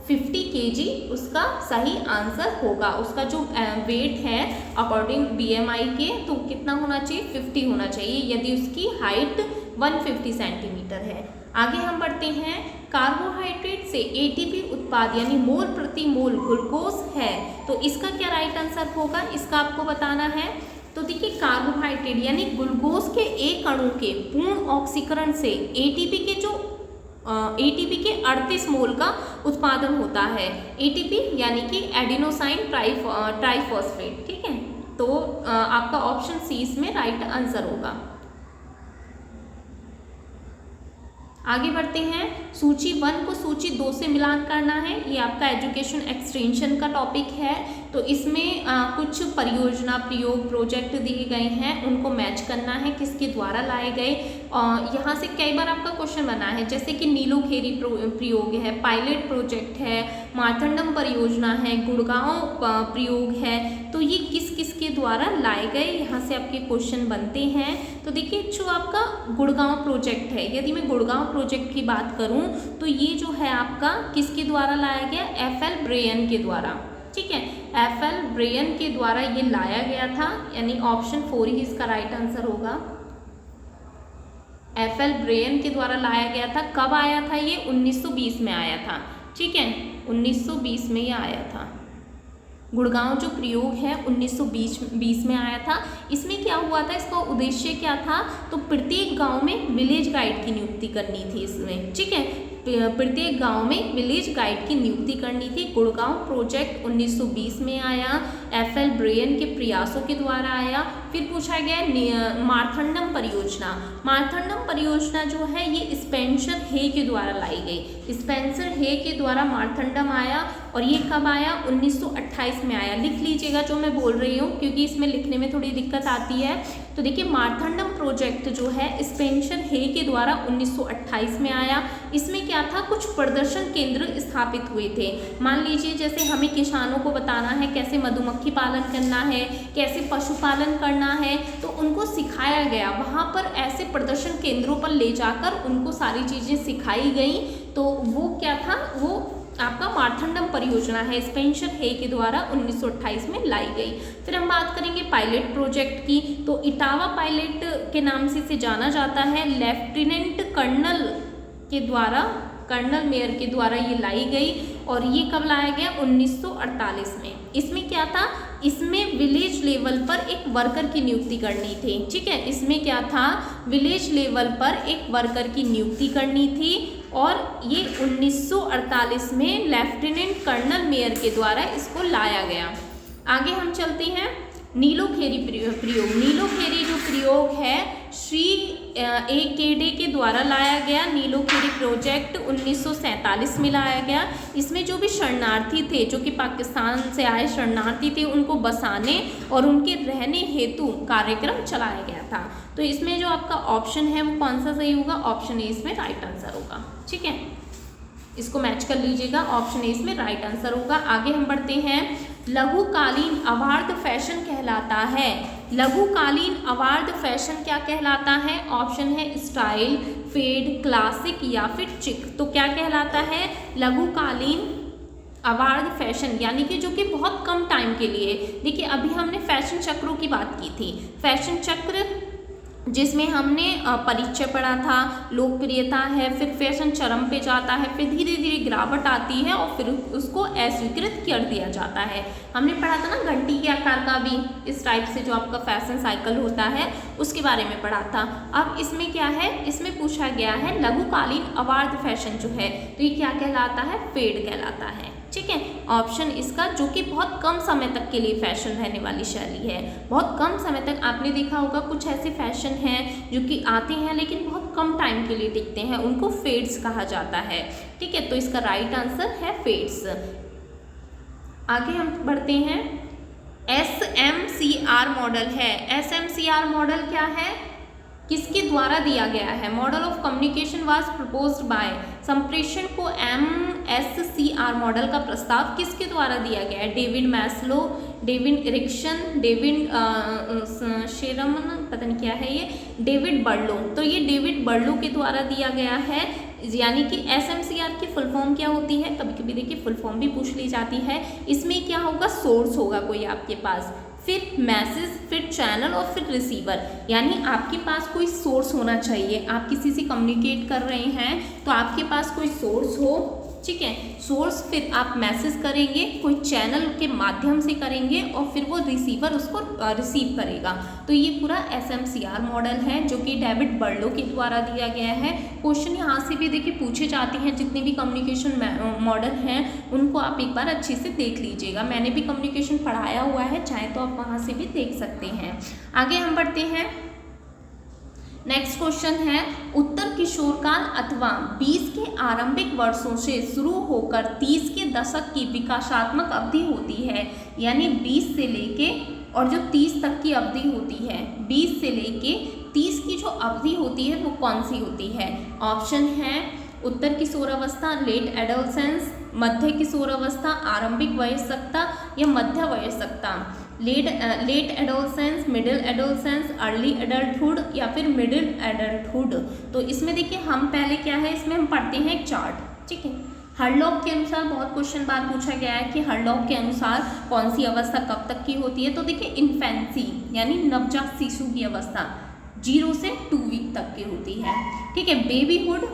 50 kg उसका सही आंसर होगा। उसका जो वेट है अकॉर्डिंग BMI के, तो कितना होना चाहिए, 50 होना चाहिए यदि उसकी हाइट 150 सेंटीमीटर है। आगे हम बढ़ते हैं। कार्बोहाइड्रेट से ATP उत्पाद यानी मोल प्रति मोल ग्लूकोज है, तो इसका क्या राइट आंसर होगा, इसका आपको बताना है। तो देखिए कार्बोहाइड्रेट यानी ग्लूकोज के एक अणु के पूर्ण ऑक्सीकरण से ATP के जो एटीपी के 38 मोल का उत्पादन होता है। एटीपी यानी कि एडिनोसाइन ट्राइफॉस्फेट, ठीक है। तो आपका ऑप्शन सी इसमें राइट आंसर होगा। आगे बढ़ते हैं, सूची 1 को सूची 2 से मिलान करना है। ये आपका एजुकेशन एक्सटेंशन का टॉपिक है। तो इसमें कुछ परियोजना, प्रयोग, प्रोजेक्ट दिए गए हैं, उनको मैच करना है किसके द्वारा लाए गए। यहाँ से कई बार आपका क्वेश्चन बना है, जैसे कि नीलोखेरी प्रयोग है, पायलट प्रोजेक्ट है, मार्तंडम परियोजना है, गुड़गांव प्रयोग है। तो ये किस किस के द्वारा लाए गए, यहाँ से आपके क्वेश्चन बनते हैं। तो देखिए, जो आपका गुड़गांव प्रोजेक्ट है, यदि मैं गुड़गांव प्रोजेक्ट की बात करूं तो ये जो है आपका किसके द्वारा लाया गया, एफएल ब्रेयन के द्वारा, ठीक है। एफएल ब्रेयन के द्वारा ये लाया गया था, यानी ऑप्शन 4 ही इसका राइट आंसर होगा। एफएल ब्रेयन के द्वारा लाया गया था। कब आया था ये, 1920 में आया था, ठीक है। 1920 में ये आया था। गुड़गांव जो प्रयोग है 1920 में आया था। इसमें क्या हुआ था, इसका उद्देश्य क्या था, तो प्रत्येक गांव में विलेज गाइड की नियुक्ति करनी थी इसमें, ठीक है। प्रत्येक गांव में विलेज गाइड की नियुक्ति करनी थी। गुड़गांव प्रोजेक्ट 1920 में आया, एफएल ब्रेयन के प्रयासों के द्वारा आया। फिर पूछा गया मार्तंडम परियोजना। मार्तंडम परियोजना जो है ये स्पेंसर हे के द्वारा लाई गई। स्पेंसर हे के द्वारा मार्तंडम आया, और ये कब आया, 1928 में आया। लिख लीजिएगा जो मैं बोल रही हूँ, क्योंकि इसमें लिखने में थोड़ी दिक्कत आती है। तो देखिए, मार्तंडम प्रोजेक्ट जो है स्पेंसर हे के द्वारा 1928 में आया। इसमें क्या था, कुछ प्रदर्शन केंद्र स्थापित हुए थे। मान लीजिए, जैसे हमें किसानों को बताना है कैसे मधुमक्खी पालन करना है, कैसे पशुपालन करना है, तो उनको सिखाया गया। वहाँ पर ऐसे प्रदर्शन केंद्रों पर ले जाकर उनको सारी चीज़ें सिखाई गई। तो वो क्या था, वो आपका मार्तंडम परियोजना है, स्पेंसर हे के द्वारा 1928 में लाई गई। फिर हम बात करेंगे पायलट प्रोजेक्ट की। तो इटावा पायलट के नाम से इसे जाना जाता है। लेफ्टिनेंट कर्नल के द्वारा, कर्नल मेयर के द्वारा ये लाई गई, और ये कब लाया गया, 1948 में। इसमें क्या था, इसमें विलेज लेवल पर एक वर्कर की नियुक्ति करनी थी, ठीक है। इसमें क्या था, विलेज लेवल पर एक वर्कर की नियुक्ति करनी थी, और ये 1948 में लेफ्टिनेंट कर्नल मेयर के द्वारा इसको लाया गया। आगे हम चलते हैं, नीलोखेरी प्रयोग। नीलोखेरी जो प्रयोग है श्री ए केडे के द्वारा लाया गया। नीलोखेरी प्रोजेक्ट 1947 में लाया गया। इसमें जो भी शरणार्थी थे, जो कि पाकिस्तान से आए शरणार्थी थे, उनको बसाने और उनके रहने हेतु कार्यक्रम चलाया गया था। तो इसमें जो आपका ऑप्शन है वो कौन सा सही होगा, ऑप्शन ए इसमें राइट आंसर होगा, ठीक है। इसको मैच कर लीजिएगा, ऑप्शन ए इसमें राइट आंसर होगा। आगे हम बढ़ते हैं, लघुकालीन अवार्ड फैशन कहलाता है। लघुकालीन अवार्ड फैशन क्या कहलाता है, ऑप्शन है स्टाइल, फेड, क्लासिक या फिर चिक। तो क्या कहलाता है, लघुकालीन अवार्ड फैशन, यानी कि जो कि बहुत कम टाइम के लिए। देखिए, अभी हमने फैशन चक्रों की बात की थी। फैशन चक्र जिसमें हमने परिचय पढ़ा था, लोकप्रियता है, फिर फैशन चरम पे जाता है, फिर धीरे धीरे गिरावट आती है, और फिर उसको अस्वीकृत कर दिया जाता है। हमने पढ़ा था ना घंटी के आकार का भी, इस टाइप से जो आपका फैशन साइकिल होता है उसके बारे में पढ़ा था। अब इसमें क्या है, इसमें पूछा गया है लघुकालीन अवार्ड फैशन जो है, तो ये क्या कहलाता है, फेड कहलाता है, ठीक है। ऑप्शन इसका, जो कि बहुत कम समय तक के लिए फैशन रहने वाली शैली है। बहुत कम समय तक, आपने देखा होगा कुछ ऐसे फैशन हैं जो कि आते हैं लेकिन बहुत कम टाइम के लिए टिकते हैं, उनको फेड्स कहा जाता है, ठीक है। तो इसका राइट आंसर है फेड्स। आगे हम बढ़ते हैं, SMCR मॉडल है। SMCR मॉडल क्या है, किसके द्वारा दिया गया है, model of communication was proposed by. संप्रेषण को MSCR मॉडल का प्रस्ताव किसके द्वारा दिया गया है, David Maslow, David Erikson, David Sherman, पता नहीं क्या है ये, डेविड बर्लो। तो ये डेविड बर्लो के द्वारा दिया गया है। यानी कि SMCR की फुल फॉर्म क्या होती है, कभी कभी देखिए फुल फॉर्म भी पूछ ली जाती है। इसमें क्या होगा, सोर्स होगा कोई आपके पास, फिर मैसेज, फिर चैनल और फिर रिसीवर। यानी आपके पास कोई सोर्स होना चाहिए। आप किसी से कम्युनिकेट कर रहे हैं तो आपके पास कोई सोर्स हो, ठीक है। सोर्स फिर आप मैसेज करेंगे, कोई चैनल के माध्यम से करेंगे और फिर वो रिसीवर उसको रिसीव करेगा। तो ये पूरा SMCR मॉडल है जो कि डेविड बर्लो के द्वारा दिया गया है। क्वेश्चन यहाँ से भी देखिए पूछे जाते हैं, जितने भी कम्युनिकेशन मॉडल हैं उनको आप एक बार अच्छे से देख लीजिएगा। मैंने भी कम्युनिकेशन पढ़ाया हुआ है, चाहे तो आप वहाँ से भी देख सकते हैं। आगे हम बढ़ते हैं। नेक्स्ट क्वेश्चन है, उत्तर किशोर काल अथवा 20 के आरंभिक वर्षों से शुरू होकर 30 के दशक की विकासात्मक अवधि होती है। यानी 20 से लेके और जो 30 तक की अवधि होती है, 20 से लेके 30 की जो अवधि होती है वो कौन सी होती है? ऑप्शन है उत्तर किशोरावस्था, लेट एडोलसेंस, मध्य किशोरावस्था, आरंभिक वयस्कता या मध्य वयस्कता। Late adolescence, middle adolescence, early adulthood या फिर मिडिल एडल्टहुड। तो इसमें देखिए हम पहले क्या है, इसमें हम पढ़ते हैं एक चार्ट, ठीक है। हरलॉक के अनुसार बहुत क्वेश्चन बार पूछा गया है कि हरलॉक के अनुसार कौन सी अवस्था कब तक की होती है। तो देखिए इन्फेंसी यानी नवजात शिशु की अवस्था 0 से 2 वीक तक की होती है, ठीक है। बेबीहुड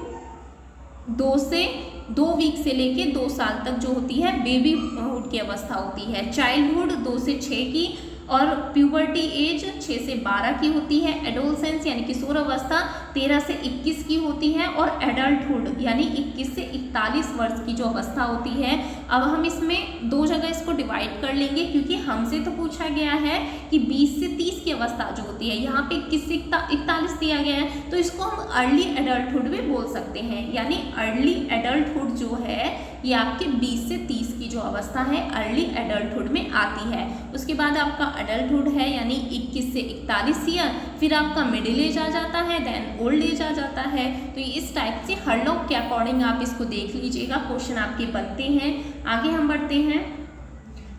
2 वीक से लेके 2 साल तक जो होती है बेबीहुड की अवस्था होती है। चाइल्डहुड 2 से 6 की और प्यूबर्टी एज 6 से 12 की होती है। एडोलसेंस यानी किशोर अवस्था 13 से 21 की होती है और एडल्टहुड यानी 21 से 41 वर्ष की जो अवस्था होती है। अब हम इसमें 2 जगह इसको डिवाइड कर लेंगे क्योंकि हमसे तो पूछा गया है कि 20 से 30 की अवस्था जो होती है, यहाँ पे 21 से 41 दिया गया है, तो इसको हम अर्ली एडल्टहुड भी बोल सकते हैं। यानी अर्ली एडल्टहुड जो है ये आपके 20 से 30 की जो अवस्था है अर्ली एडल्टहुड में आती है। उसके बाद आपका एडल्टहुड है यानी 21 से 41 ईयर, फिर आपका मिडिल एज आ जाता है, देन ओल्ड एज आ जाता है। तो इस टाइप से हरलॉक के अकॉर्डिंग आप इसको देख लीजिएगा, क्वेश्चन आपके बनते हैं। आगे हम बढ़ते हैं।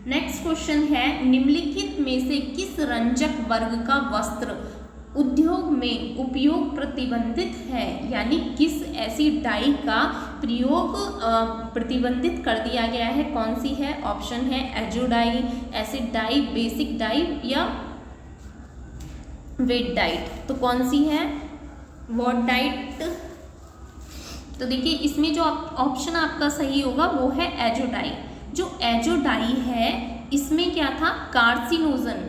नेक्स्ट क्वेश्चन है, निम्नलिखित में से किस रंजक वर्ग का वस्त्र उद्योग में उपयोग प्रतिबंधित है? यानी किस ऐसी डाई का प्रयोग प्रतिबंधित कर दिया गया है, कौन सी है? ऑप्शन है azo dye, acid dye, basic dye या वेट डाइट। तो कौन सी है? Vat dye. तो देखिए इसमें जो ऑप्शन आपका सही होगा वो है एजो डाई। जो एजो डाई है इसमें क्या था, कार्सिनोजन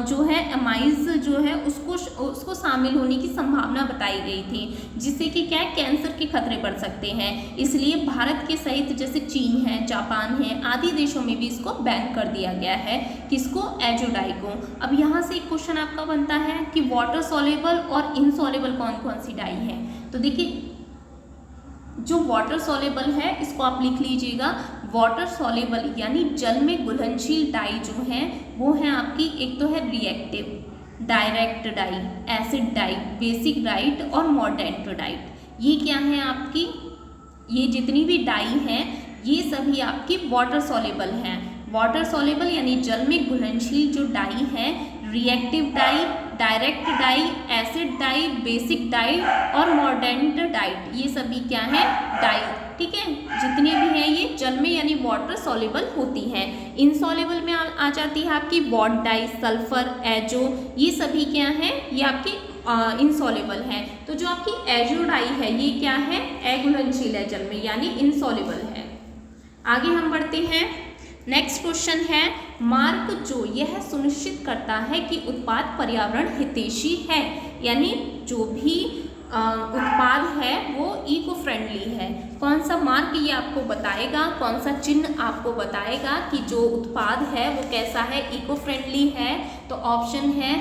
जो है एमाइज जो है उसको शामिल होने की संभावना बताई गई थी, जिससे कि क्या है कैंसर के खतरे बढ़ सकते हैं। इसलिए भारत के सहित जैसे चीन है, जापान है आदि देशों में भी इसको बैन कर दिया गया है। किसको? एजोडाई को। अब यहाँ से एक क्वेश्चन आपका बनता है कि वाटर सॉल्युबल और इनसॉल्युबल कौन कौन सी डाई है। तो देखिए जो वाटर सॉल्युबल है इसको आप लिख लीजिएगा। वाटर सॉल्युबल यानी जल में घुलनशील डाई जो है वो है आपकी, एक तो है reactive, direct dye, acid dye, basic dye और मॉर्डेंट डाइट। ये क्या है आपकी, ये जितनी भी डाई हैं ये सभी आपकी वाटर सॉल्युबल हैं। वाटर सॉल्युबल यानी जल में घुलनशील जो डाई है, reactive dye, direct dye, acid dye, basic dye और मॉर्डेंट डाइट, ये सभी क्या है? डाई, ठीक है। जितने भी हैं ये जल में यानी वाटर सॉल्युबल होती हैं। इनसॉल्युबल में आ जाती है आपकी वॉट डाई, सल्फर, एजो, ये सभी क्या हैं? ये आपकी इनसॉल्युबल है। तो जो आपकी एजो डाई है ये क्या है? अघुलनशील है जल में यानी इनसॉल्युबल है। आगे हम बढ़ते हैं। नेक्स्ट क्वेश्चन है, मार्क जो यह सुनिश्चित करता है कि उत्पाद पर्यावरण हितैषी है, यानी जो भी उत्पाद है वो इको फ्रेंडली है। कौन सा मार्क ये आपको बताएगा, कौन सा चिन्ह आपको बताएगा कि जो उत्पाद है वो कैसा है, इको फ्रेंडली है? तो ऑप्शन है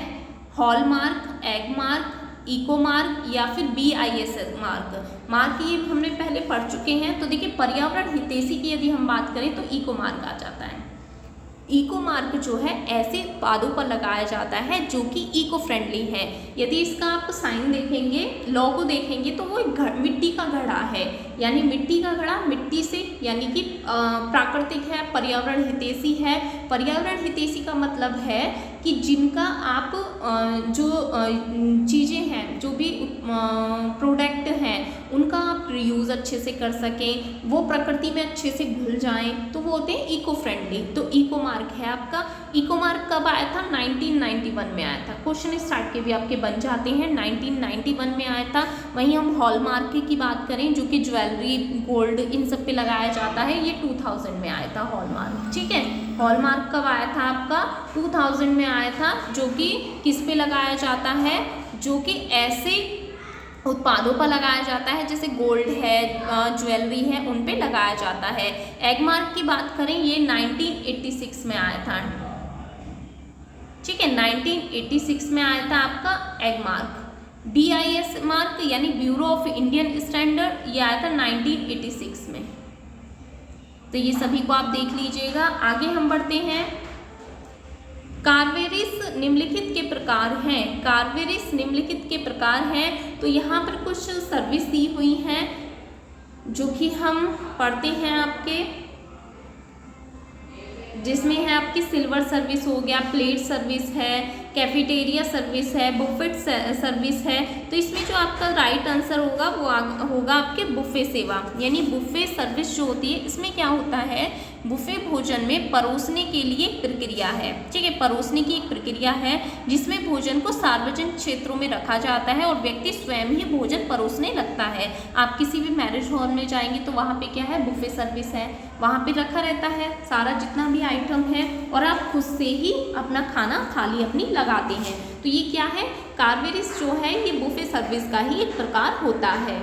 hallmark, Agmark, eco mark या फिर BIS मार्क ये हमने पहले पढ़ चुके हैं। तो देखिए पर्यावरण हितैषी की यदि हम बात करें तो इको मार्क आ जाता है। इको मार्क जो है ऐसे उत्पादों पर लगाया जाता है जो कि इको फ्रेंडली है। यदि इसका आप साइन देखेंगे, लोगो देखेंगे तो वो एक मिट्टी का घड़ा है, यानी मिट्टी का घड़ा मिट्टी से यानी कि प्राकृतिक है, पर्यावरण हितैषी है। पर्यावरण हितैषी का मतलब है कि जिनका आप जो चीज़ें हैं, जो भी प्रोडक्ट हैं उनका आप रीयूज़ अच्छे से कर सकें, वो प्रकृति में अच्छे से घुल जाएं, तो वो होते हैं इको फ्रेंडली। तो इको मार्क है आपका इको मार्क कब आया था? 1991 में आया था। क्वेश्चन स्टार्ट के भी आपके बन जाते हैं, 1991 में आया था। वहीं हम हॉलमार्क की बात करें जो कि ज्वेलरी, गोल्ड, इन सब पे लगाया जाता है, ये 2000 में आया था हॉलमार्क। ठीक है, हॉलमार्क कब आया था आपका? 2000 में आया था, जो कि किस पे लगाया जाता है? जो कि ऐसे उत्पादों पर लगाया जाता है जैसे गोल्ड है, ज्वेलरी है, उन पे लगाया जाता है। एग मार्क की बात करें, ये 1986 में आया था। ठीक है, 1986 में आया था आपका एग मार्क। BIS मार्क यानी ब्यूरो ऑफ इंडियन स्टैंडर्ड, ये आया था 1986 में। तो ये सभी को आप देख लीजिएगा। आगे हम बढ़ते हैं। कार्वेरिस निम्नलिखित के प्रकार हैं। कार्वेरिस निम्नलिखित के प्रकार हैं, तो यहाँ पर कुछ सर्विस दी हुई हैं जो कि हम पढ़ते हैं आपके, जिसमें है आपकी सिल्वर सर्विस हो गया, प्लेट सर्विस है, कैफेटेरिया सर्विस है, बुफेट सर्विस है। तो इसमें जो आपका राइट आंसर होगा वो होगा आपके बुफे सेवा, यानी बुफे सर्विस जो होती है, इसमें क्या होता है? बुफे भोजन में परोसने के लिए एक प्रक्रिया है। ठीक है, परोसने की एक प्रक्रिया है जिसमें भोजन को सार्वजनिक क्षेत्रों में रखा जाता है और व्यक्ति स्वयं ही भोजन परोसने लगता है। आप किसी भी मैरिज हॉल में जाएंगे तो वहाँ पे क्या है? बुफे सर्विस है, वहाँ पे रखा रहता है सारा जितना भी आइटम है और आप खुद से ही अपना खाना, थाली अपनी लगाते हैं। तो ये क्या है? कार्वेरिस जो है ये बुफे सर्विस का ही एक प्रकार होता है।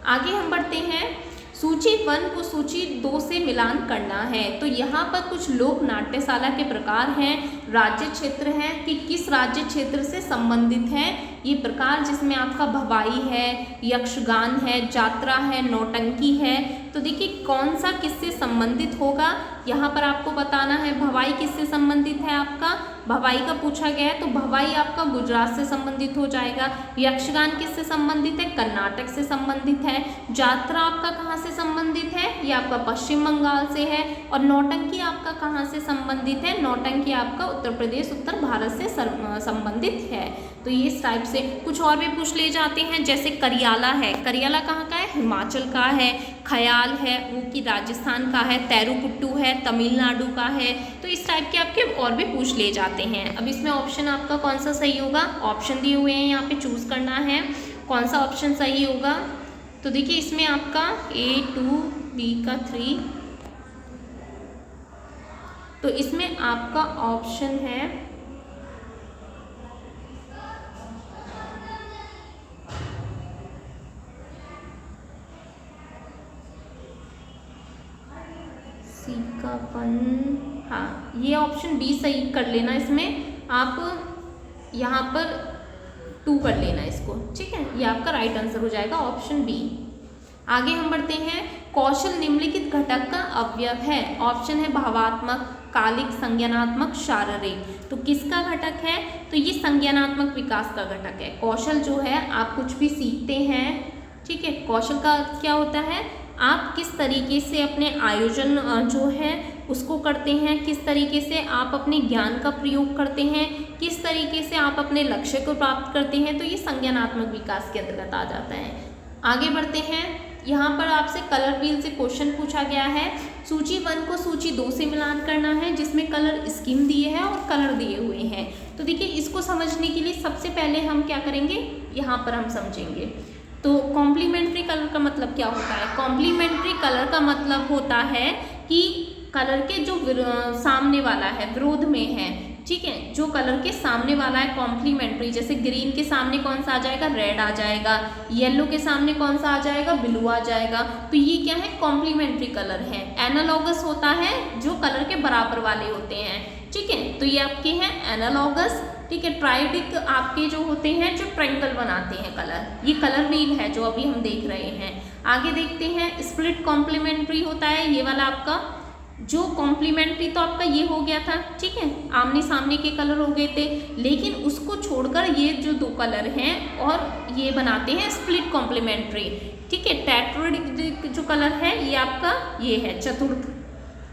आगे हम बढ़ते हैं। सूची 1 को सूची 2 से मिलान करना है। तो यहाँ पर कुछ लोक नाट्यशाला के प्रकार हैं, राज्य क्षेत्र हैं कि किस राज्य क्षेत्र से संबंधित है ये प्रकार, जिसमें आपका भवाई है, यक्षगान है, जात्रा है, नौटंकी है। तो देखिए कौन सा किससे संबंधित होगा, यहाँ पर आपको बताना है। भवाई किससे संबंधित है आपका? भवाई का पूछा गया है तो भवाई आपका गुजरात से संबंधित हो जाएगा। यक्षगान किससे संबंधित है? कर्नाटक से संबंधित है। जात्रा आपका कहाँ से संबंधित है? ये आपका पश्चिम बंगाल से है। और नौटंकी आपका कहाँ से संबंधित है? नौटंकी आपका उत्तर प्रदेश, उत्तर भारत से संबंधित है। तो ये इस टाइप से कुछ और भी पूछ ले जाते हैं, जैसे करियाला है। करियाला कहाँ का है? हिमाचल का है। ख्याल है वो कि राजस्थान का है। तेरुकुट्टू है, तमिलनाडु का है। तो इस टाइप के आपके और भी पूछ ले जाते हैं। अब इसमें ऑप्शन आपका कौन सा सही होगा? ऑप्शन दिए हुए हैं, यहाँ पे चूज करना है कौन सा ऑप्शन सही होगा। तो देखिए इसमें आपका A 2 B का 3, तो इसमें आपका ऑप्शन है C का 1। हाँ, ये ऑप्शन B सही कर लेना। इसमें आप यहाँ पर 2 कर लेना इसको। ठीक है, ये आपका राइट आंसर हो जाएगा ऑप्शन B। आगे हम बढ़ते हैं। कौशल निम्नलिखित घटक का अवयव है। ऑप्शन है भावात्मक, कालिक, संज्ञानात्मक, शारीरिक। तो किसका घटक है? तो ये संज्ञानात्मक विकास का घटक है। कौशल जो है आप कुछ भी सीखते हैं। ठीक है, कौशल का क्या होता है? आप किस तरीके से अपने आयोजन जो है उसको करते हैं, किस तरीके से आप अपने ज्ञान का प्रयोग करते हैं, किस तरीके से आप अपने लक्ष्य को प्राप्त करते हैं। तो ये संज्ञानात्मक विकास के अंतर्गत आ जाता है। आगे बढ़ते हैं। यहाँ पर आपसे कलर व्हील से क्वेश्चन पूछा गया है। सूची 1 को सूची 2 से मिलान करना है, जिसमें कलर स्कीम दिए हैं और कलर दिए हुए हैं। तो देखिए इसको समझने के लिए सबसे पहले हम क्या करेंगे, यहाँ पर हम समझेंगे। तो कॉम्प्लीमेंट्री कलर का मतलब क्या होता है? कॉम्प्लीमेंट्री कलर का मतलब होता है कि कलर के जो सामने वाला है, विरोध में है। ठीक है, जो कलर के सामने वाला है कॉम्प्लीमेंट्री, जैसे ग्रीन के सामने कौन सा आ जाएगा? रेड आ जाएगा। येलो के सामने कौन सा आ जाएगा? ब्लू आ जाएगा। तो ये क्या है? कॉम्प्लीमेंट्री कलर है। एनालॉगस होता है जो कलर के बराबर वाले होते हैं। ठीक है, तो ये आपके हैं एनालॉगस। ठीक है, ट्राइडिक आपके जो होते हैं जो ट्रायंगल बनाते हैं कलर। ये कलर व्हील है जो अभी हम देख रहे हैं। आगे देखते हैं। स्प्लिट कॉम्प्लीमेंट्री होता है ये वाला आपका। जो कॉम्प्लीमेंट्री तो आपका ये हो गया था। ठीक है, आमने सामने के कलर हो गए थे, लेकिन उसको छोड़कर ये जो 2 कलर हैं और ये बनाते हैं स्प्लिट कॉम्प्लीमेंट्री। ठीक है, टेट्राडिक जो कलर है ये आपका ये है चतुर्थ,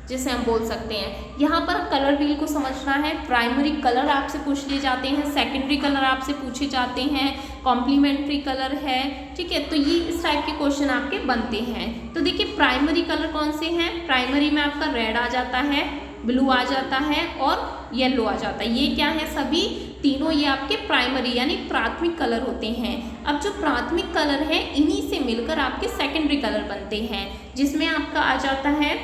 जिसे हम बोल सकते हैं। यहाँ पर कलर व्हील को समझना है। प्राइमरी कलर आपसे पूछ लिए जाते हैं, सेकेंडरी कलर आपसे पूछे जाते हैं, कॉम्प्लीमेंट्री कलर है। ठीक है, तो ये इस टाइप के क्वेश्चन आपके बनते हैं। तो देखिए प्राइमरी कलर कौन से हैं? प्राइमरी में आपका रेड आ जाता है, ब्लू आ जाता है और येलो आ जाता है। ये क्या है, सभी तीनों ये आपके प्राइमरी यानी प्राथमिक कलर होते हैं। अब जो प्राथमिक कलर है इन्हीं से मिलकर आपके सेकेंडरी कलर बनते हैं, जिसमें आपका आ जाता है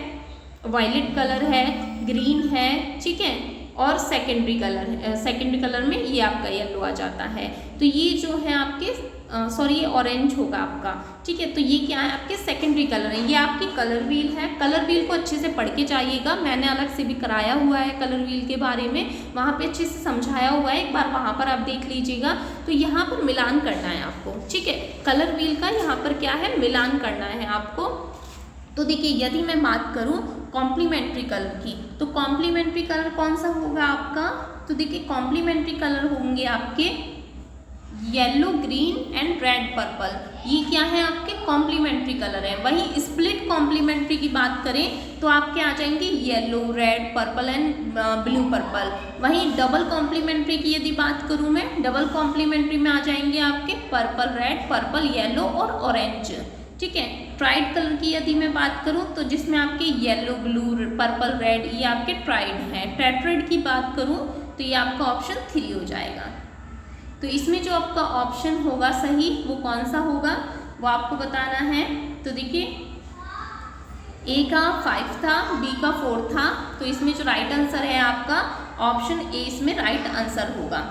वायलेट कलर है, ग्रीन है, ठीक है, और सेकेंडरी कलर में ये आपका येलो आ जाता है। तो ये जो है आपके सॉरी ये ऑरेंज होगा आपका, ठीक है। तो ये क्या है, आपके सेकेंडरी कलर है। ये आपकी कलर व्हील है। कलर व्हील को अच्छे से पढ़ के जाइएगा, मैंने अलग से भी कराया हुआ है कलर व्हील के बारे में, वहाँ पे अच्छे से समझाया हुआ है, एक बार वहाँ पर आप देख लीजिएगा। तो यहाँ पर मिलान करना है आपको, ठीक है। कलर व्हील का यहाँ पर क्या है, मिलान करना है आपको। तो देखिए यदि मैं बात करूँ कॉम्प्लीमेंट्री कलर की, तो कॉम्प्लीमेंट्री कलर कौन सा होगा आपका, तो देखिए कॉम्प्लीमेंट्री कलर होंगे आपके yellow, green and red, purple. ये क्या है, आपके कॉम्प्लीमेंट्री कलर है। वही स्प्लिट कॉम्प्लीमेंट्री की बात करें तो आपके आ जाएंगे yellow, red, purple and blue purple. वहीं डबल कॉम्प्लीमेंट्री की यदि बात करूं मैं, डबल कॉम्प्लीमेंट्री में आ जाएंगे आपके पर्पल, रेड, पर्पल, येलो और ऑरेंज, ठीक है। ट्राइड कलर की यदि मैं बात करूं तो जिसमें आपके येलो, ब्लू, पर्पल, रेड ये आपके ट्राइड हैं। टेट्राइड की बात करूं तो ये आपका ऑप्शन 3 हो जाएगा। तो इसमें जो आपका ऑप्शन होगा सही वो कौन सा होगा वो आपको बताना है। तो देखिए ए का 5 था, बी का 4 था, तो इसमें जो राइट आंसर है आपका ऑप्शन ए इसमें राइट आंसर होगा।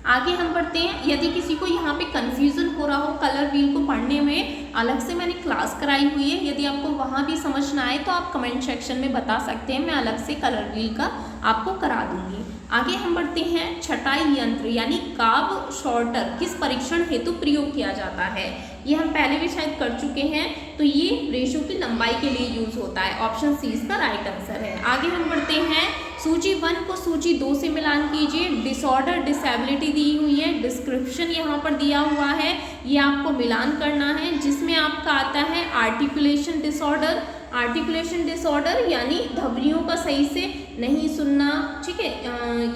आगे हम बढ़ते हैं। यदि किसी को यहाँ पे कंफ्यूजन हो रहा हो कलर व्हील को पढ़ने में, अलग से मैंने क्लास कराई हुई है, यदि आपको वहाँ भी समझ ना आए तो आप कमेंट सेक्शन में बता सकते हैं, मैं अलग से कलर व्हील का आपको करा दूंगी। आगे हम बढ़ते हैं। छटाई यंत्र यानी कार्ब सॉर्टर किस परीक्षण हेतु प्रयोग किया जाता है, ये हम पहले भी शायद कर चुके हैं। तो ये रेशो की लंबाई के लिए यूज होता है, ऑप्शन सी इसका राइट आंसर है। आगे हम बढ़ते हैं। सूची 1 को सूची 2 से मिलान कीजिए। डिसऑर्डर, डिसेबिलिटी दी हुई है, डिस्क्रिप्शन यहाँ पर दिया हुआ है, ये आपको मिलान करना है, जिसमें आपका आता है आर्टिकुलेशन डिसऑर्डर। आर्टिकुलेशन डिसऑर्डर यानी धमनियों का सही से नहीं सुनना, ठीक है,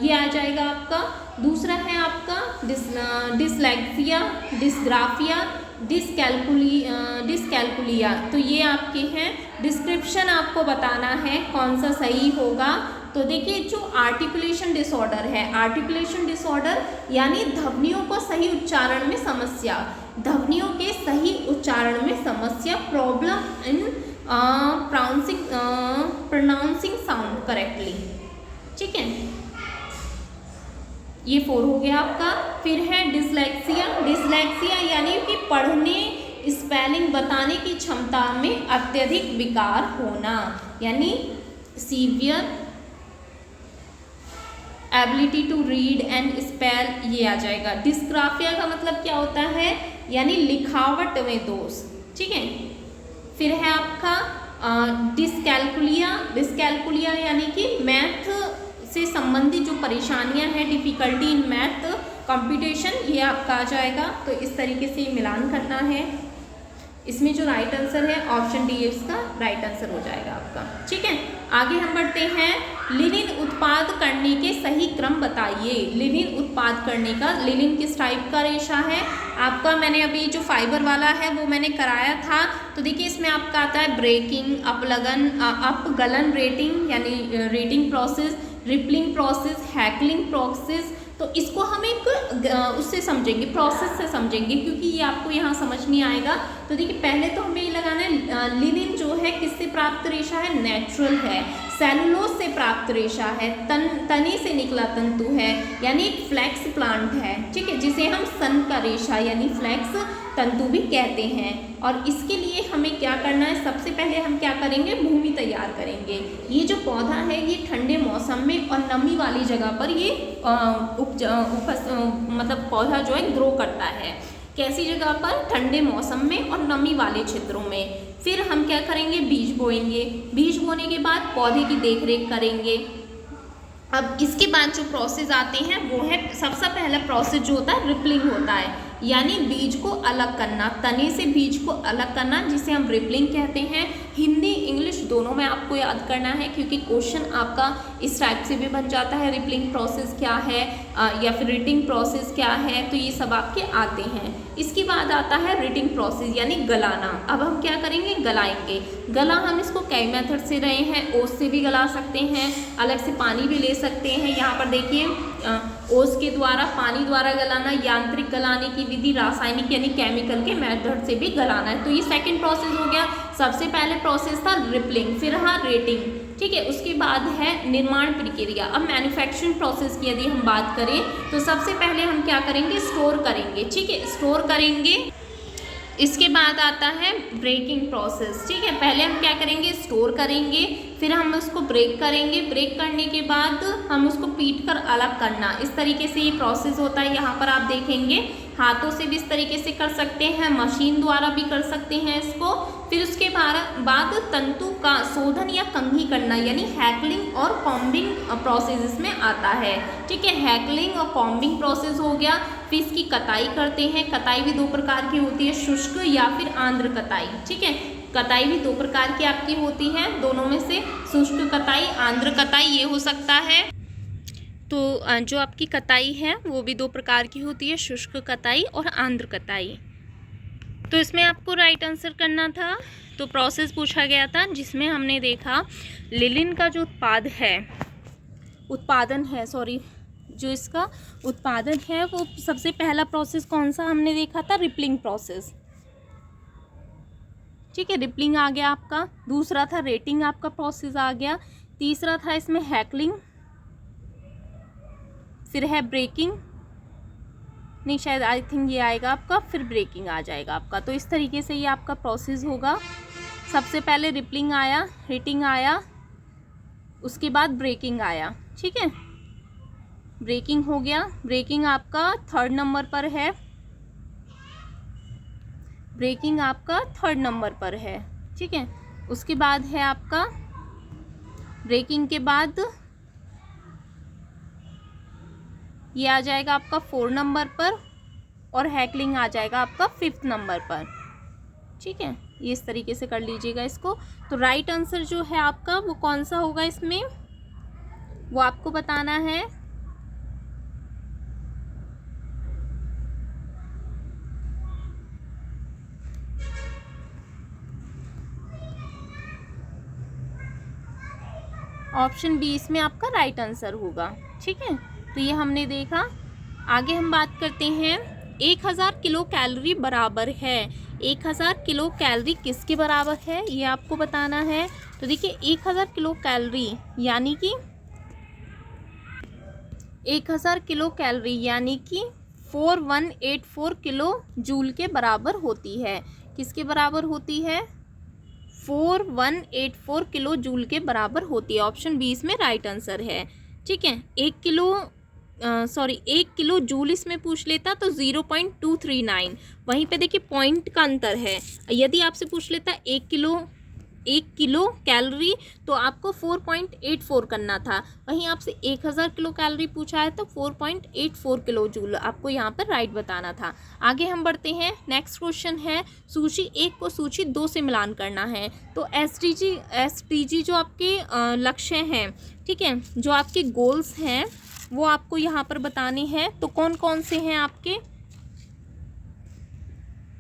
ये आ जाएगा आपका। दूसरा है आपका डिसलेक्सिया, डिसग्राफिया, डिसकैल्कुलिया, तो ये आपके हैं। डिस्क्रिप्शन आपको बताना है कौन सा सही होगा। तो देखिए जो आर्टिकुलेशन डिसऑर्डर है, आर्टिकुलेशन डिसऑर्डर यानी ध्वनियों को सही उच्चारण में समस्या, ध्वनियों के सही उच्चारण में समस्या, problem in pronouncing sound correctly, ठीक है। ये 4 हो गया आपका। फिर है डिसलेक्सिया। डिसलेक्सिया यानी कि पढ़ने, स्पेलिंग बताने की क्षमता में अत्यधिक विकार होना, यानी severe ability to read and spell, ये आ जाएगा। डिस्ग्राफिया का मतलब क्या होता है, यानी लिखावट में दोष, ठीक है। फिर है आपका डिसकैल्कुलिया। डिसकैल्कुलिया यानी कि मैथ से संबंधित जो परेशानियां हैं, डिफिकल्टी इन मैथ कंप्यूटेशन, ये आपका आ जाएगा। तो इस तरीके से मिलान करना है। इसमें जो राइट आंसर है ऑप्शन डी इसका राइट आंसर हो जाएगा आपका, ठीक है। आगे हम बढ़ते हैं। लिनिन उत्पाद करने के सही क्रम बताइए। लिनिन उत्पाद करने का, लिनिन किस टाइप का रेशा है आपका, मैंने अभी जो फाइबर वाला है वो मैंने कराया था। तो देखिए इसमें आपका आता है ब्रेकिंग, अपगलन रेटिंग यानी rating process, rippling process, heckling process. तो इसको हम एक उससे समझेंगे, प्रोसेस से समझेंगे, क्योंकि ये आपको यहाँ समझ नहीं आएगा। तो देखिए पहले तो हमें ये लगाना है लिनिन जो है किससे प्राप्त रेशा है, नेचुरल है। सेलुलोज से प्राप्त रेशा है, तने से निकला तंतु है, यानी एक फ्लैक्स प्लांट है, ठीक है, जिसे हम सन का रेशा यानी फ्लैक्स तंतु भी कहते हैं। और इसके लिए हमें क्या करना है, सबसे पहले हम क्या करेंगे, भूमि तैयार करेंगे। ये जो पौधा है ये ठंडे मौसम में और नमी वाली जगह पर ये मतलब पौधा जो है ग्रो करता है। कैसी जगह पर, ठंडे मौसम में और नमी वाले क्षेत्रों में। फिर हम क्या करेंगे, बीज बोएंगे। बीज बोने के बाद पौधे की देखरेख करेंगे। अब इसके बाद जो प्रोसेस आते हैं वो है, सबसे पहला प्रोसेस जो होता है रिपलिंग होता है, यानी बीज को अलग करना, तने से बीज को अलग करना, जिसे हम रिपलिंग कहते हैं। हिंदी इंग्लिश दोनों में आपको याद करना है, क्योंकि क्वेश्चन आपका इस टाइप से भी बन जाता है, रिप्लिंग प्रोसेस क्या है या फिर रीडिंग प्रोसेस क्या है, तो ये सब आपके आते हैं। इसके बाद आता है रीडिंग प्रोसेस यानी गलाना। अब हम क्या करेंगे, गलाएंगे। गला हम इसको कई मेथड से रहे हैं, ओस से भी गला सकते हैं, अलग से पानी भी ले सकते हैं। यहाँ पर देखिए ओस के द्वारा, पानी द्वारा गलाना, यांत्रिक गलाने की विधि, रासायनिक यानी केमिकल के मेथड से भी गलाना है। तो ये सेकंड प्रोसेस हो गया। सबसे पहले प्रोसेस था रिपलिंग, फिर हाँ रेटिंग, ठीक है। उसके बाद है निर्माण प्रक्रिया। अब मैन्युफैक्चरिंग प्रोसेस की यदि हम बात करें तो सबसे पहले हम क्या करेंगे, स्टोर करेंगे, ठीक है, स्टोर करेंगे। इसके बाद आता है ब्रेकिंग प्रोसेस, ठीक है। पहले हम क्या करेंगे, स्टोर करेंगे, फिर हम उसको ब्रेक करेंगे, ब्रेक करने के बाद हम उसको पीट कर अलग करना, इस तरीके से ये प्रोसेस होता है। यहाँ पर आप देखेंगे हाथों से भी इस तरीके से कर सकते हैं, मशीन द्वारा भी कर सकते हैं इसको। फिर उसके बाद तंतु का शोधन या कंघी करना यानी हैकलिंग और कॉम्बिंग प्रोसेस इसमें आता है, ठीक है। हैकलिंग और कॉम्बिंग प्रोसेस हो गया। फिर इसकी कताई करते हैं। कताई भी दो प्रकार की होती है, शुष्क या फिर आर्द्र कताई, ठीक है। कताई भी दो प्रकार की आपकी होती है, दोनों में से शुष्क कताई, आर्द्र कताई ये हो सकता है। तो जो आपकी कताई है वो भी दो प्रकार की होती है, शुष्क कताई और आर्द्र कताई। तो इसमें आपको राइट आंसर करना था। तो प्रोसेस पूछा गया था जिसमें हमने देखा लिलिन का जो जो इसका उत्पादन है वो सबसे पहला प्रोसेस कौन सा हमने देखा था, रिपलिंग प्रोसेस, ठीक है। रिपलिंग आ गया आपका। दूसरा था रेटिंग आपका प्रोसेस आ गया। तीसरा था इसमें हैकलिंग, फिर है ब्रेकिंग, नहीं शायद आई थिंक ये आएगा आपका, फिर ब्रेकिंग आ जाएगा आपका। तो इस तरीके से ये आपका प्रोसेस होगा। सबसे पहले रिपलिंग आया, रेटिंग आया, उसके बाद ब्रेकिंग आया, ठीक है। ब्रेकिंग हो गया। ब्रेकिंग आपका थर्ड नंबर पर है, ब्रेकिंग आपका थर्ड नंबर पर है, ठीक है। उसके बाद है आपका ब्रेकिंग के बाद ये आ जाएगा आपका 4 नंबर पर, और हैकलिंग आ जाएगा आपका 5th नंबर पर, ठीक है। ये इस तरीके से कर लीजिएगा इसको। तो राइट आंसर जो है आपका वो कौन सा होगा इसमें, वो आपको बताना है। ऑप्शन बी इसमें आपका राइट आंसर होगा, ठीक है। तो ये हमने देखा। आगे हम बात करते हैं 1000 किलो कैलोरी बराबर है। 1000 किलो कैलोरी किसके बराबर है ये आपको बताना है। तो देखिए 1000 किलो कैलोरी यानी कि 1000 किलो कैलोरी यानी कि 4184 किलो जूल के बराबर होती है। किसके बराबर होती है, 4184 किलो जूल के बराबर होती है। ऑप्शन बी इसमें राइट आंसर है, ठीक है। 1 किलो जूल इसमें पूछ लेता तो 0.239, वहीं पे देखिए पॉइंट का अंतर है। यदि आपसे पूछ लेता 1 किलो कैलोरी तो आपको 4.84 करना था, वहीं आपसे 1000 किलो कैलोरी पूछा है तो 4.84 किलो जूल आपको यहाँ पर राइट बताना था। आगे हम बढ़ते हैं। नेक्स्ट क्वेश्चन है सूची 1 को सूची 2 से मिलान करना है। तो एसटीजी जो आपके लक्ष्य हैं, ठीक है, जो आपके गोल्स हैं वो आपको यहाँ पर बताने हैं। तो कौन कौन से हैं आपके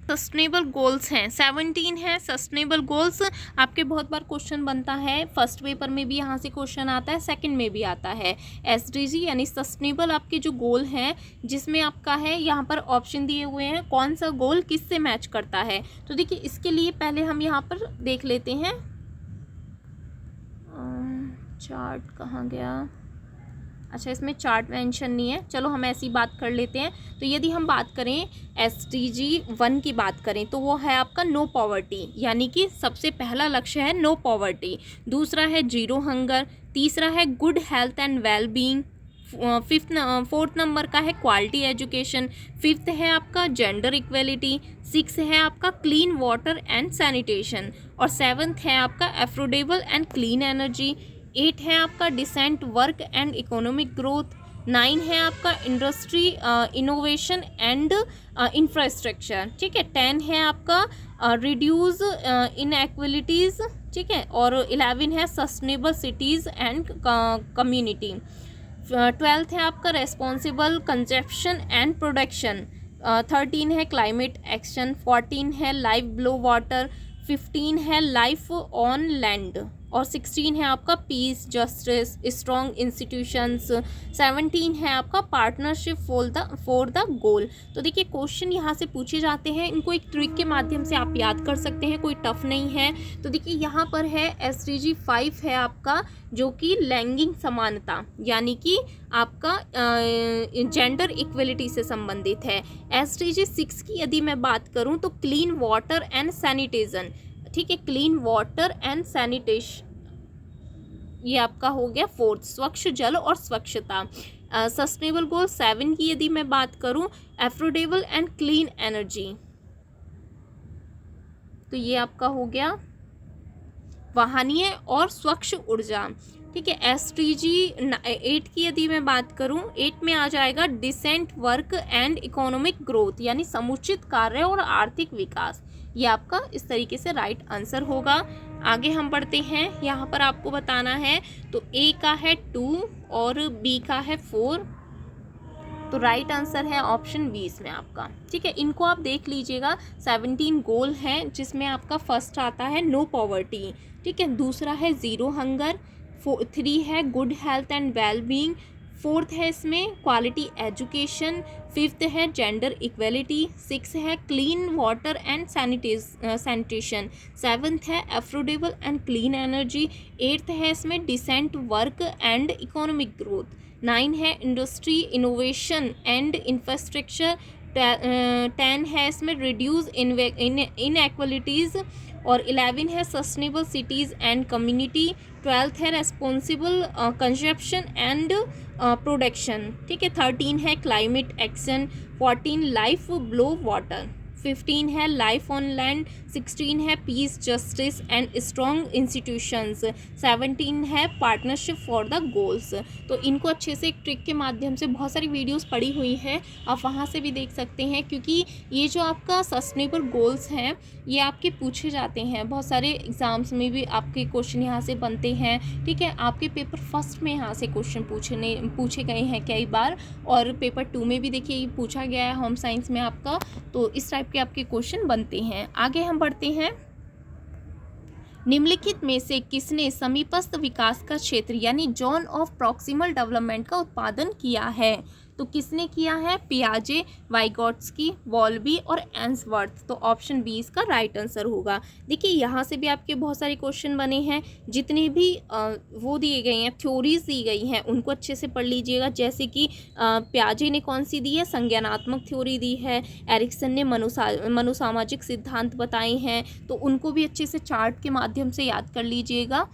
सस्टेनेबल गोल्स हैं, 17 हैं सस्टेनेबल गोल्स। आपके बहुत बार क्वेश्चन बनता है, फर्स्ट पेपर में भी यहाँ से क्वेश्चन आता है, सेकंड में भी आता है। एसडीजी यानी सस्टेनेबल आपके जो गोल हैं, जिसमें आपका है यहाँ पर ऑप्शन दिए हुए हैं कौन सा गोल किससे मैच करता है। तो देखिए इसके लिए पहले हम यहाँ पर देख लेते हैं, चार्ट कहाँ गया, अच्छा इसमें चार्ट मेंशन नहीं है, चलो हम ऐसी बात कर लेते हैं। तो यदि हम बात करें SDG 1 की बात करें तो वो है आपका नो पॉवर्टी, यानी कि सबसे पहला लक्ष्य है नो पॉवर्टी। दूसरा है जीरो हंगर। तीसरा है good health and well being. 4th number का है क्वालिटी एजुकेशन। 5th है आपका जेंडर इक्वेलिटी। 6 है आपका क्लीन वाटर एंड सैनिटेशन। और 7th है आपका एफोर्डेबल एंड क्लीन एनर्जी। 8 है आपका decent work and economic growth. 9 है आपका इंडस्ट्री इनोवेशन एंड इंफ्रास्ट्रक्चर, ठीक है। 10 है आपका रिड्यूस इनएक्वलिटीज़ ठीक है, और 11 है सस्टेनेबल सिटीज़ एंड कम्युनिटी। 12 है आपका रेस्पॉन्सिबल कंजप्शन एंड प्रोडक्शन। 13 है क्लाइमेट एक्शन। 14 है लाइफ बिलो वाटर। 15 है लाइफ ऑन लैंड, और 16 है आपका पीस जस्टिस स्ट्रॉन्ग इंस्टीट्यूशंस। 17 है आपका पार्टनरशिप फॉर द गोल। तो देखिए क्वेश्चन यहाँ से पूछे जाते हैं, इनको एक ट्रिक के माध्यम से आप याद कर सकते हैं, कोई टफ नहीं है। तो देखिए यहाँ पर है SDG 5 है आपका, जो कि लैंगिक समानता यानी कि आपका जेंडर इक्वलिटी से संबंधित है। SDG 6 की यदि मैं बात करूँ तो क्लीन वाटर एंड सैनिटेशन, ठीक है, क्लीन वाटर एंड सैनिटेशन, ये आपका हो गया 4th, स्वच्छ जल और स्वच्छता। सस्टेनेबल गोल 7 की यदि मैं बात करूं, एफोर्डेबल एंड क्लीन एनर्जी, तो ये आपका हो गया वाहनीय और स्वच्छ ऊर्जा, ठीक है। SDG 8 की यदि मैं बात करूं, 8 में आ जाएगा decent work and economic growth, यानी समुचित कार्य और आर्थिक विकास। ये आपका इस तरीके से राइट आंसर होगा। आगे हम बढ़ते हैं, यहाँ पर आपको बताना है, तो A का है 2 और B का है 4, तो राइट आंसर है ऑप्शन 20 में आपका, ठीक है। इनको आप देख लीजिएगा। 17 गोल हैं, जिसमें आपका फर्स्ट आता है नो पॉवर्टी, ठीक है, दूसरा है ज़ीरो हंगर, 3 है good health and well being, 4th है इसमें क्वालिटी एजुकेशन, 5th है जेंडर इक्वलिटी, 6 है clean water and sanitation, 7th है affordable and clean energy, 8th है इसमें decent work and economic growth, 9 है इंडस्ट्री इनोवेशन एंड इंफ्रास्ट्रक्चर, 10 है इसमें रिड्यूस इनएक्वलिटीज़, और 11 है sustainable cities and community, 12th है रेस्पॉन्सिबल कंजप्शन एंड प्रोडक्शन, ठीक है, 13 है climate action, 14 life blow water, 15 है लाइफ ऑन लैंड, 16 है piece justice and strong institutions, 17 है पार्टनरशिप फॉर द गोल्स। तो इनको अच्छे से एक ट्रिक के माध्यम से बहुत सारी वीडियोस पड़ी हुई हैं, आप वहाँ से भी देख सकते हैं, क्योंकि ये जो आपका सस्टेनेबल गोल्स हैं ये आपके पूछे जाते हैं, बहुत सारे एग्ज़ाम्स में भी आपके क्वेश्चन यहाँ से बनते हैं, ठीक है। आपके पेपर फर्स्ट में यहाँ से क्वेश्चन पूछे गए हैं कई बार, और पेपर 2 में भी देखिए पूछा गया है होम साइंस में आपका, तो इस टाइप के आपके क्वेश्चन बनते हैं। आगे हम बढ़ते हैं, निम्नलिखित में से किसने समीपस्थ विकास का क्षेत्र यानी जोन ऑफ प्रॉक्सिमल डेवलपमेंट का उत्पादन किया है? तो किसने किया है? पियाजे, वाइगोट्स्की, वॉल्बी और एंसवर्थ। तो ऑप्शन 20 का राइट आंसर होगा। देखिए यहाँ से भी आपके बहुत सारे क्वेश्चन बने हैं, जितने भी वो दिए गए हैं, थ्योरीज दी गई हैं, उनको अच्छे से पढ़ लीजिएगा। जैसे कि पियाजे ने कौन सी दी है? संज्ञानात्मक थ्योरी दी है। एरिक्सन ने मनोसामाजिक सिद्धांत बताए हैं, तो उनको भी अच्छे से चार्ट के माध्यम से याद कर लीजिएगा।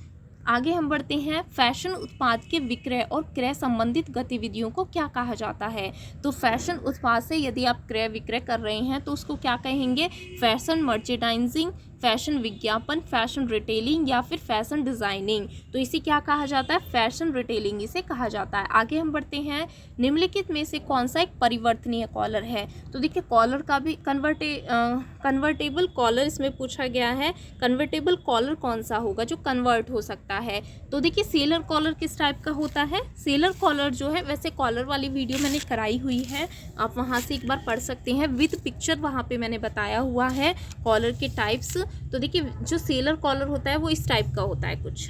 आगे हम बढ़ते हैं, फैशन उत्पाद के विक्रय और क्रय संबंधित गतिविधियों को क्या कहा जाता है? तो फैशन उत्पाद से यदि आप क्रय विक्रय कर रहे हैं तो उसको क्या कहेंगे? फैशन मर्चेंडाइजिंग, फैशन विज्ञापन, फैशन रिटेलिंग या फिर फैशन डिज़ाइनिंग। तो इसे क्या कहा जाता है? फैशन रिटेलिंग इसे कहा जाता है। आगे हम बढ़ते हैं, निम्नलिखित में से कौन सा एक परिवर्तनीय कॉलर है? तो देखिए कॉलर का भी कन्वर्टेबल कॉलर इसमें पूछा गया है। कन्वर्टेबल कॉलर कौन सा होगा जो कन्वर्ट हो सकता है? तो देखिए सेलर कॉलर किस टाइप का होता है? सेलर कॉलर जो है, वैसे कॉलर वाली वीडियो मैंने कराई हुई है, आप वहाँ से एक बार पढ़ सकते हैं, विद पिक्चर वहाँ पे मैंने बताया हुआ है कॉलर के टाइप्स। तो देखिए जो सेलर कॉलर होता है वो इस टाइप का होता है कुछ,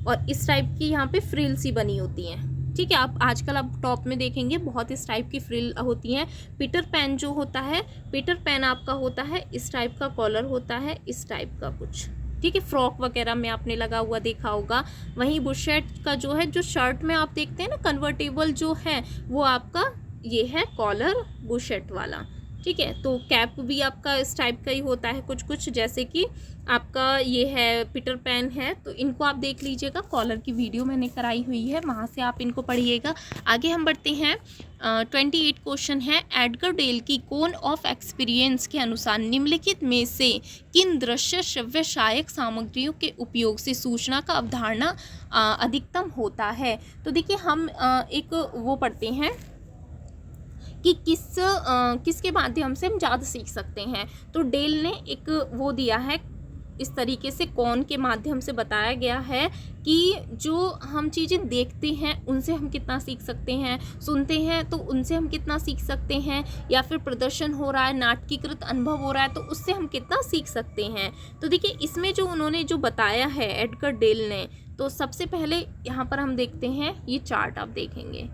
और इस टाइप की यहाँ पे फ्रिल सी बनी होती हैं, ठीक है। आप आजकल आप टॉप में देखेंगे बहुत इस टाइप की फ्रिल होती हैं। पीटर पैन जो होता है, पीटर पैन आपका होता है इस टाइप का कॉलर होता है, इस टाइप का कुछ, ठीक है। फ्रॉक वगैरह में आपने लगा हुआ देखा होगा। वहीं बुशर्ट का जो है, जो शर्ट में आप देखते हैं ना कन्वर्टेबल जो है, वो आपका ये है कॉलर बुशर्ट वाला, ठीक है। तो कैप भी आपका इस टाइप का ही होता है कुछ कुछ, जैसे कि आपका ये है पीटर पैन है। तो इनको आप देख लीजिएगा, कॉलर की वीडियो मैंने कराई हुई है, वहाँ से आप इनको पढ़िएगा। आगे हम बढ़ते हैं, 28 क्वेश्चन है, एडगर डेल की कोन ऑफ एक्सपीरियंस के अनुसार निम्नलिखित में से किन दृश्य श्रव्य सहायक सामग्रियों के उपयोग से सूचना का अवधारणा अधिकतम होता है? तो देखिए हम एक वो पढ़ते हैं कि किसके माध्यम से हम ज़्यादा सीख सकते हैं। तो डेल ने एक वो दिया है इस तरीके से कौन के माध्यम से बताया गया है कि जो हम चीज़ें देखते हैं उनसे हम कितना सीख सकते हैं, सुनते हैं तो उनसे हम कितना सीख सकते हैं, या फिर प्रदर्शन हो रहा है, नाटकीकृत अनुभव हो रहा है तो उससे हम कितना सीख सकते हैं। तो देखिए इसमें जो उन्होंने जो बताया है एडगर डेल ने, तो सबसे पहले यहाँ पर हम देखते हैं ये चार्ट आप देखेंगे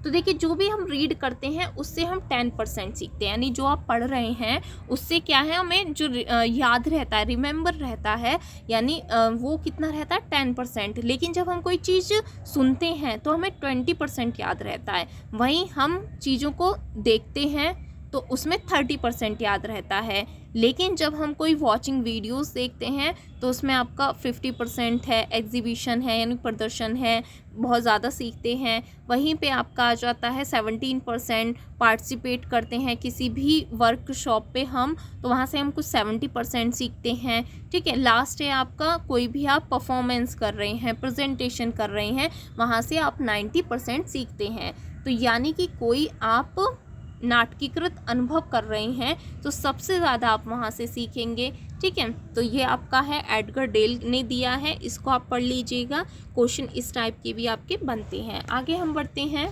तो देखिए जो भी हम रीड करते हैं उससे हम 10% सीखते हैं, यानी जो आप पढ़ रहे हैं उससे क्या है हमें जो याद रहता है, रिमेंबर रहता है, यानी वो कितना रहता है 10%। लेकिन जब हम कोई चीज़ सुनते हैं तो हमें 20% याद रहता है। वहीं हम चीज़ों को देखते हैं तो उसमें 30% याद रहता है। लेकिन जब हम कोई वॉचिंग वीडियोस देखते हैं तो उसमें आपका 50% है, एग्जीबिशन है यानी प्रदर्शन है, बहुत ज़्यादा सीखते हैं। वहीं पे आपका आ जाता है 17%, पार्टिसिपेट करते हैं किसी भी वर्कशॉप पे हम, तो वहाँ से हम कुछ 70% सीखते हैं। ठीक है, लास्ट है आपका कोई भी आप परफॉर्मेंस कर रहे हैं, प्रेजेंटेशन कर रहे हैं, वहाँ से आप 90% सीखते हैं। तो यानी कि कोई आप नाटकीकृत अनुभव कर रहे हैं तो सबसे ज़्यादा आप वहाँ से सीखेंगे। ठीक है, तो ये आपका है एडगर डेल ने दिया है, इसको आप पढ़ लीजिएगा। क्वेश्चन इस टाइप के भी आपके बनते हैं। आगे हम बढ़ते हैं।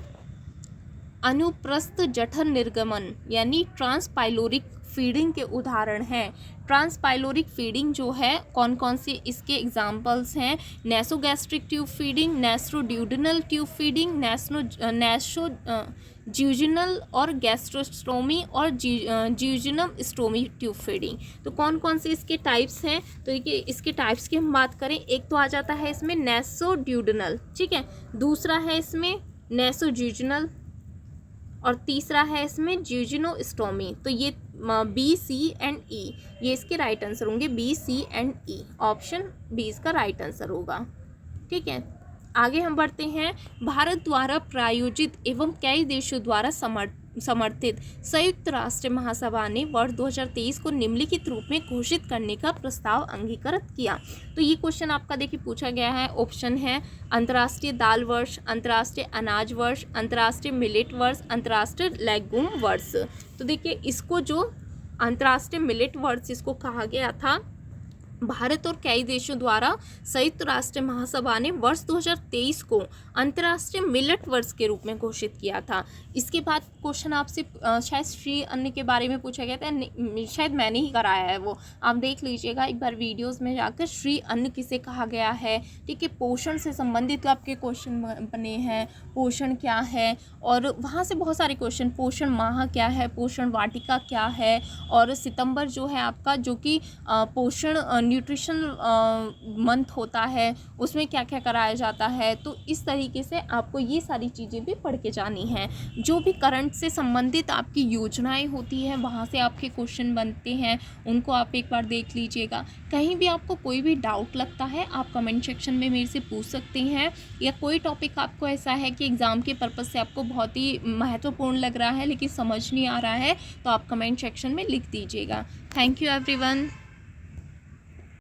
अनुप्रस्थ जठर निर्गमन यानी ट्रांसपाइलोरिक फीडिंग के उदाहरण हैं। ट्रांसपाइलोरिक फीडिंग जो है कौन कौन से इसके एग्जाम्पल्स हैं? नेसोगैस्ट्रिक ट्यूब फीडिंग, नेस्ट्रोड्यूडेनल ट्यूब फीडिंग, ज्यूजिनल और गैस्ट्रोस्टोमी और ज्यूजिनम स्टोमी ट्यूब फीडिंग। तो कौन कौन से इसके टाइप्स हैं? तो देखिए इसके टाइप्स की हम बात करें, एक तो आ जाता है इसमें नेसोड्यूडेनल, ठीक है, दूसरा है इसमें नेसोज्यूजिनल और तीसरा है इसमें ज्यूजिनोस्टोमी। तो ये बी, सी एंड ई, ये इसके राइट आंसर होंगे, B, C and E. Option B इसका राइट आंसर होगा। ठीक है, आगे हम बढ़ते हैं। भारत द्वारा प्रायोजित एवं कई देशों द्वारा समर्थित संयुक्त राष्ट्र महासभा ने वर्ष 2023 को निम्नलिखित रूप में घोषित करने का प्रस्ताव अंगीकृत किया। तो ये क्वेश्चन आपका देखिए पूछा गया है। ऑप्शन है अंतर्राष्ट्रीय दाल वर्ष, अंतर्राष्ट्रीय अनाज वर्ष, अंतर्राष्ट्रीय मिलेट वर्ष, अंतर्राष्ट्रीय लेगूम वर्ष। तो देखिए इसको जो अंतर्राष्ट्रीय मिलेट वर्ष इसको कहा गया था, भारत और कई देशों द्वारा संयुक्त राष्ट्र महासभा ने वर्ष 2023 को अंतर्राष्ट्रीय मिलेट वर्ष के रूप में घोषित किया था। इसके बाद क्वेश्चन आपसे शायद श्री अन्न के बारे में पूछा गया था, शायद मैंने ही कराया है वो, आप देख लीजिएगा एक बार वीडियोस में जाकर, श्री अन्न किसे कहा गया है। ठीक है, पोषण से संबंधित आपके क्वेश्चन बने हैं, पोषण क्या है, और वहाँ से बहुत सारे क्वेश्चन, पोषण माह क्या है, पोषण वाटिका क्या है, और सितंबर जो है आपका जो कि पोषण न्यूट्रिशन मंथ होता है उसमें क्या क्या कराया जाता है। तो इस तरीके से आपको ये सारी चीज़ें भी पढ़ के जानी हैं। जो भी करंट से संबंधित आपकी योजनाएं होती हैं वहाँ से आपके क्वेश्चन बनते हैं, उनको आप एक बार देख लीजिएगा। कहीं भी आपको कोई भी डाउट लगता है आप कमेंट सेक्शन में मेरे से पूछ सकते हैं, या कोई टॉपिक आपको ऐसा है कि एग्ज़ाम के पर्पज़ से आपको बहुत ही महत्वपूर्ण लग रहा है लेकिन समझ नहीं आ रहा है, तो आप कमेंट सेक्शन में लिख दीजिएगा। Thank you everyone.